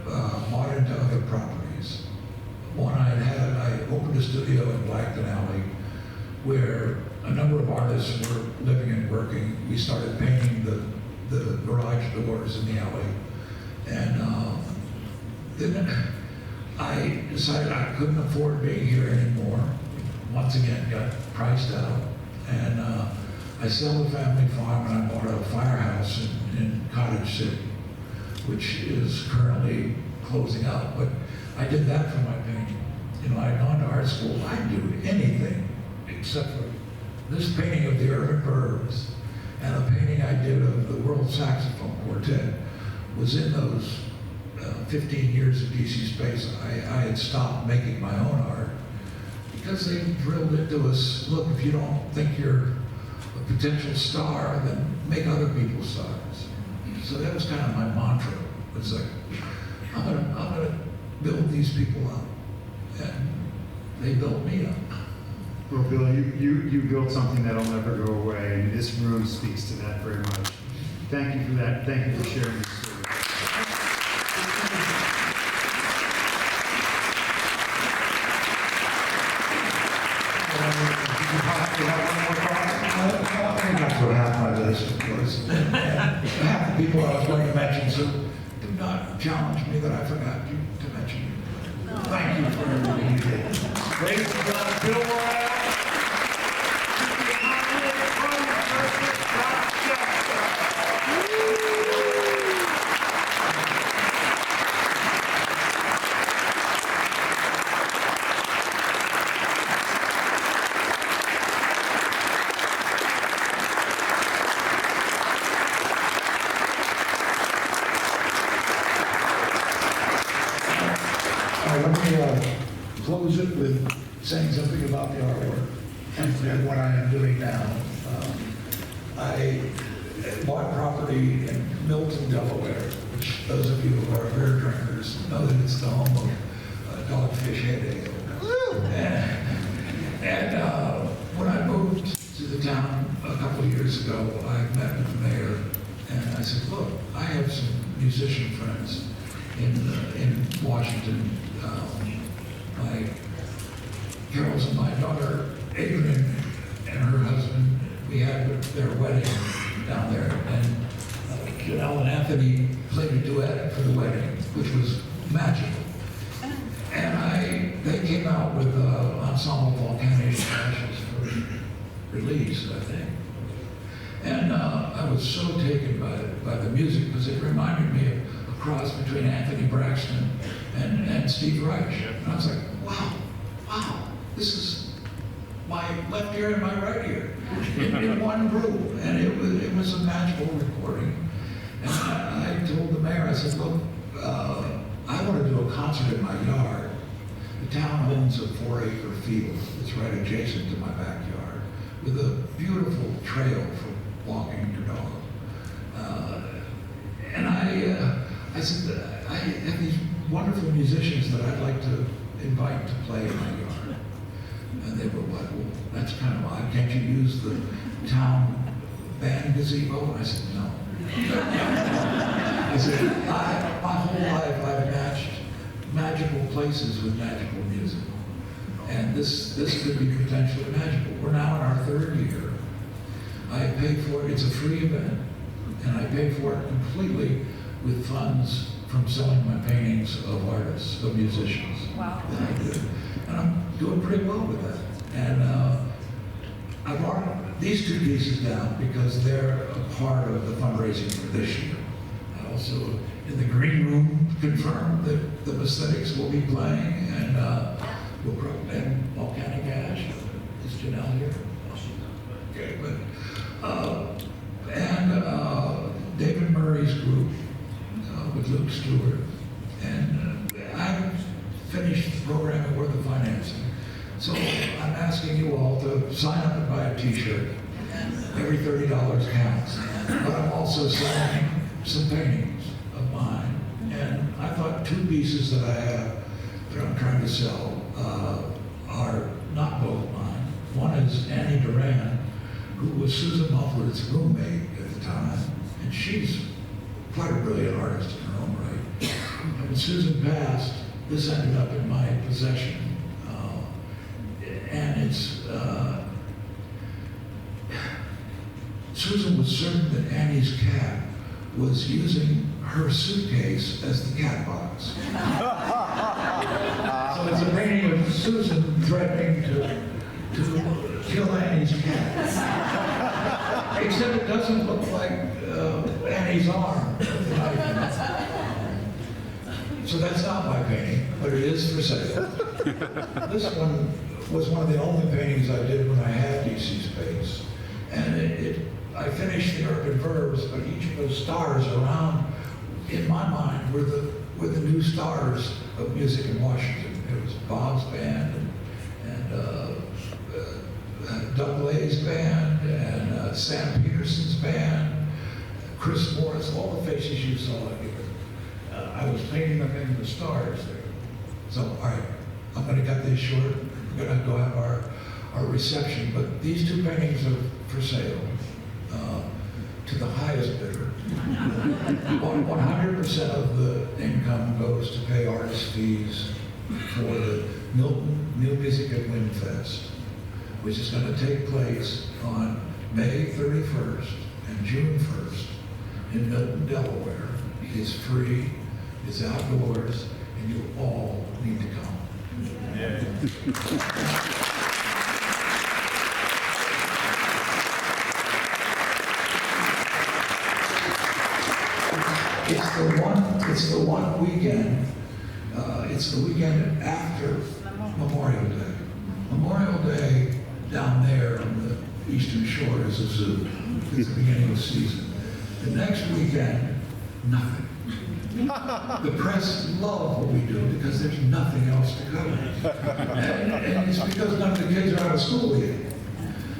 bought into other properties. One I opened a studio in Blagden Alley where a number of artists were living and working. We started painting the garage doors in the alley. And then I decided I couldn't afford being here anymore. Once again, got priced out. And I sold the family farm and I bought a firehouse in Cottage City, which is currently closing out. But I did that for my painting. You know, I'd gone to art school. I'd do anything except for this painting of the Urban Birds and a painting I did of the World Saxophone Quartet was in those 15 years of DC Space. I had stopped making my own art because they drilled into us, look, if you don't think you're a potential star, then make other people stars. So that was kind of my mantra. It was like, I'm gonna build these people up. And they built me up. Well, Bill, you built something that'll never go away, and this room speaks to that very much. Thank you for that. Thank you for sharing this story. That's what half my list, of course. And half the people I was going to mention, so do not challenge me that I forgot to mention you. Thank you for everything you did. Ladies and gentlemen, Bill Warrell. Cynthia Connelly, Claudia, Dot Steck. Let me close it with saying something about the artwork and what I am doing now. I bought property in Milton, Delaware, which those of you who are beer drinkers know that it's the home of Dogfish Head Ale. And when I moved to the town a couple of years ago, I met with the mayor and I said, look, I have some musician friends in Washington. My Carol's and my daughter Adrian and her husband, we had their wedding down there, and Janelle and Anthony played a duet for the wedding, which was magical. And they came out with Ensemble Volcanic Ashes for release, I think. And I was so taken by the music because it reminded me of a cross between Anthony Braxton and Steve Reich. And I was like, wow, this is my left ear and my right ear in one group. And it was a magical recording. And I told the mayor, I said, look, I want to do a concert in my yard. The town owns a 4-acre field that's right adjacent to my backyard with a beautiful trail for walking your dog. And I said, I have these wonderful musicians that I'd like to invite to play in my yard. And they were like, well, that's kind of odd. Can't you use the town band gazebo? And I said, no. I said, my whole life I've matched magical places with magical music. And this could be potentially magical. We're now in our 3rd year. I paid for it. It's a free event. And I paid for it completely with funds from selling my paintings of artists, of musicians. Wow. That I did. And I'm doing pretty well with that. And I brought these 2 pieces down because they're a part of the fundraising for this year. I also, in the green room, confirmed that the Messthetics will be playing, and we'll probably, and Volcanic Ash. Is Janelle here? Okay, but, David Murray's group with Luke Stewart. And I finished the program or the financing. So I'm asking you all to sign up and buy a t-shirt. Every $30 counts. But I'm also selling some paintings of mine. And I thought 2 pieces that I have that I'm trying to sell are not both mine. One is Annie Duran, who was Susan Muffler's roommate at the time. And she's quite a brilliant artist in her own right. And when Susan passed, this ended up in my possession. And it's, Susan was certain that Annie's cat was using her suitcase as the cat box. So it's a painting of Susan threatening to kill Annie's cat. Except it doesn't look like Annie's arm. So that's not my painting, but it is for sale. This one was one of the only paintings I did when I had DC Space. And I finished the urban verbs, but each of those stars around, in my mind, were the new stars of music in Washington. It was Bob's band and Doug Lay's band and Sam Peterson's band, Chris Morris, all the faces you saw here. I was painting them in the stars there. So, all right, I'm going to cut this short. We're going to go have our reception, but these two paintings are for sale to the highest bidder. 100% of the income goes to pay artist fees for the Milton New Music and Wind Fest, which is going to take place on May 31st and June 1st in Milton, Delaware. It's free, it's outdoors, and you all need to come. It's the one weekend, it's the weekend after Memorial Day. Memorial Day down there on the Eastern Shore is a zoo. It's the beginning of the season. The next weekend, nothing. The press love what we do because there's nothing else to cover. And it's because none of the kids are out of school yet.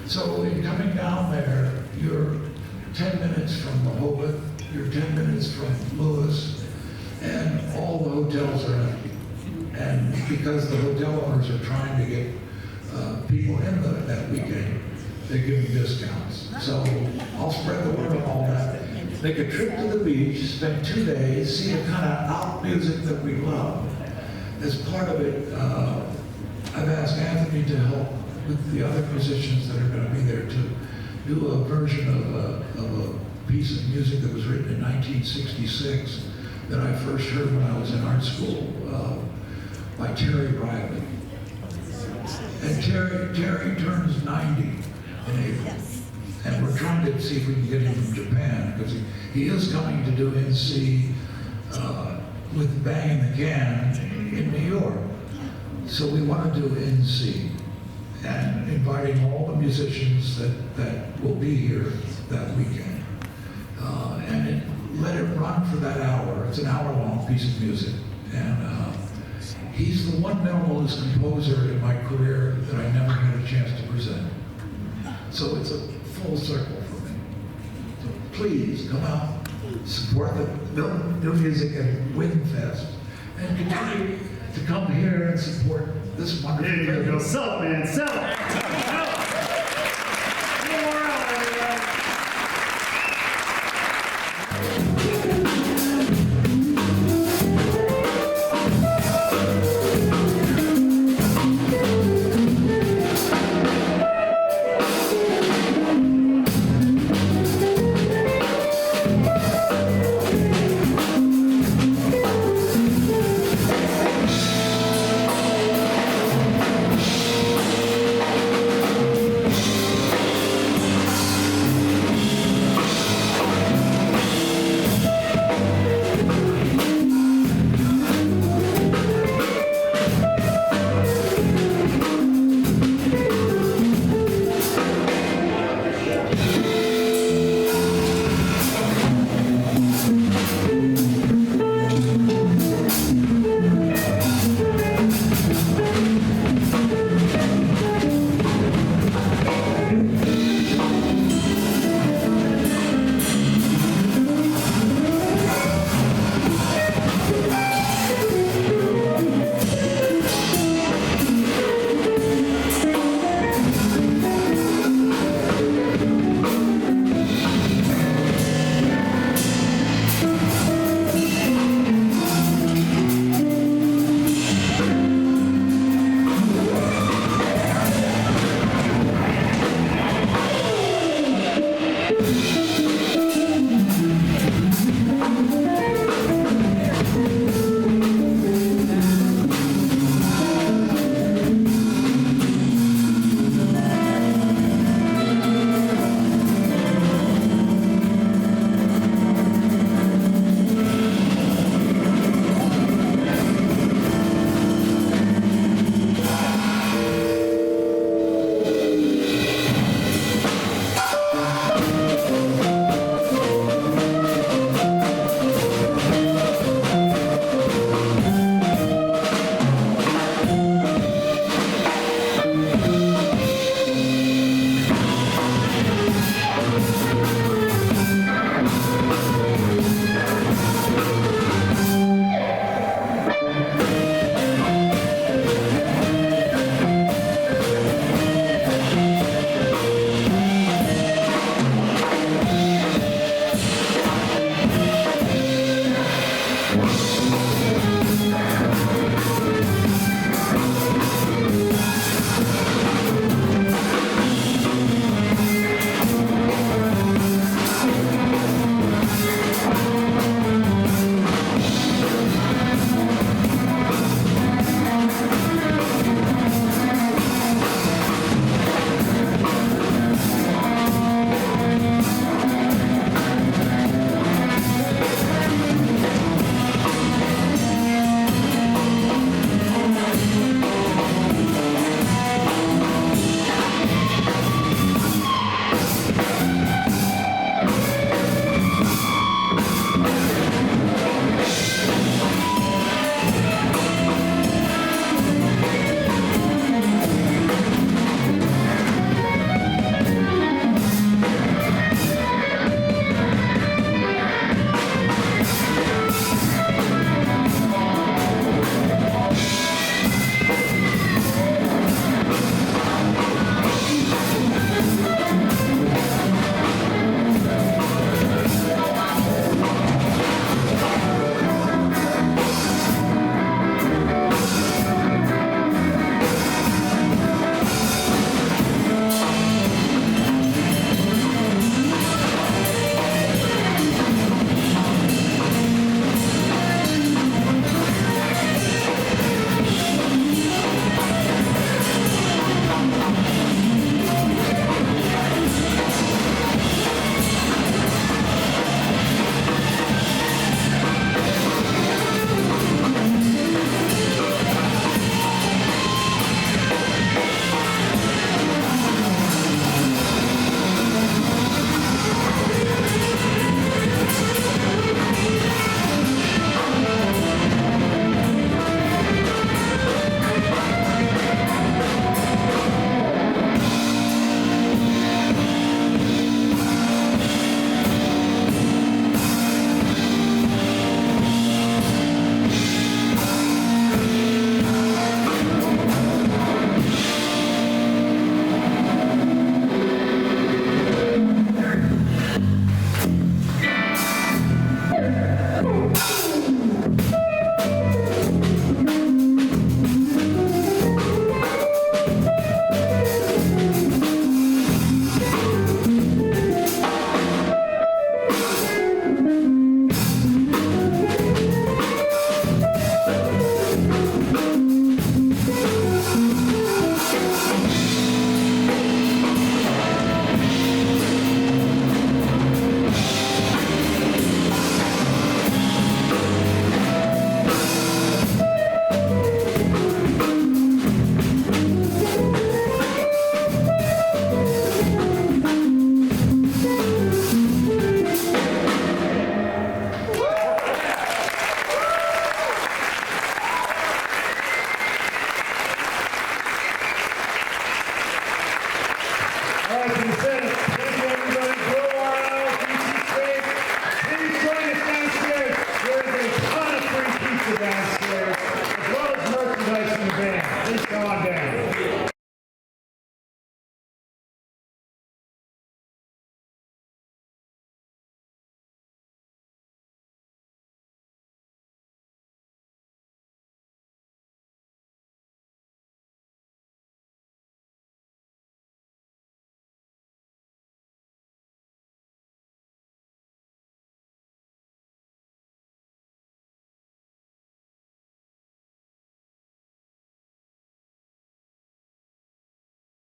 So in coming down there, you're 10 minutes from Rehoboth, you're 10 minutes from Lewis, and all the hotels are empty. And because the hotel owners are trying to get people in that weekend, they're giving discounts. So I'll spread the word on all that. Make a trip to the beach, spend 2 days, see the kind of out music that we love. As part of it, I've asked Anthony to help with the other musicians that are going to be there to do a version of a piece of music that was written in 1966 that I first heard when I was in art school by Terry Riley. And Terry turns 90 in April. And we're trying to see if we can get him from Japan, because he is coming to do NC with Bang in the Can in New York. So we want to do NC, and inviting all the musicians that will be here that weekend. Let it run for that hour. It's an hour-long piece of music. And he's the one minimalist composer in my career that I never had a chance to present. So it's a full circle for me. So please come out, support the New Music and Wind Fest, and continue to come here and support this wonderful There you go. venue. Sell it, man. Sell it. Bill Warrell, everybody.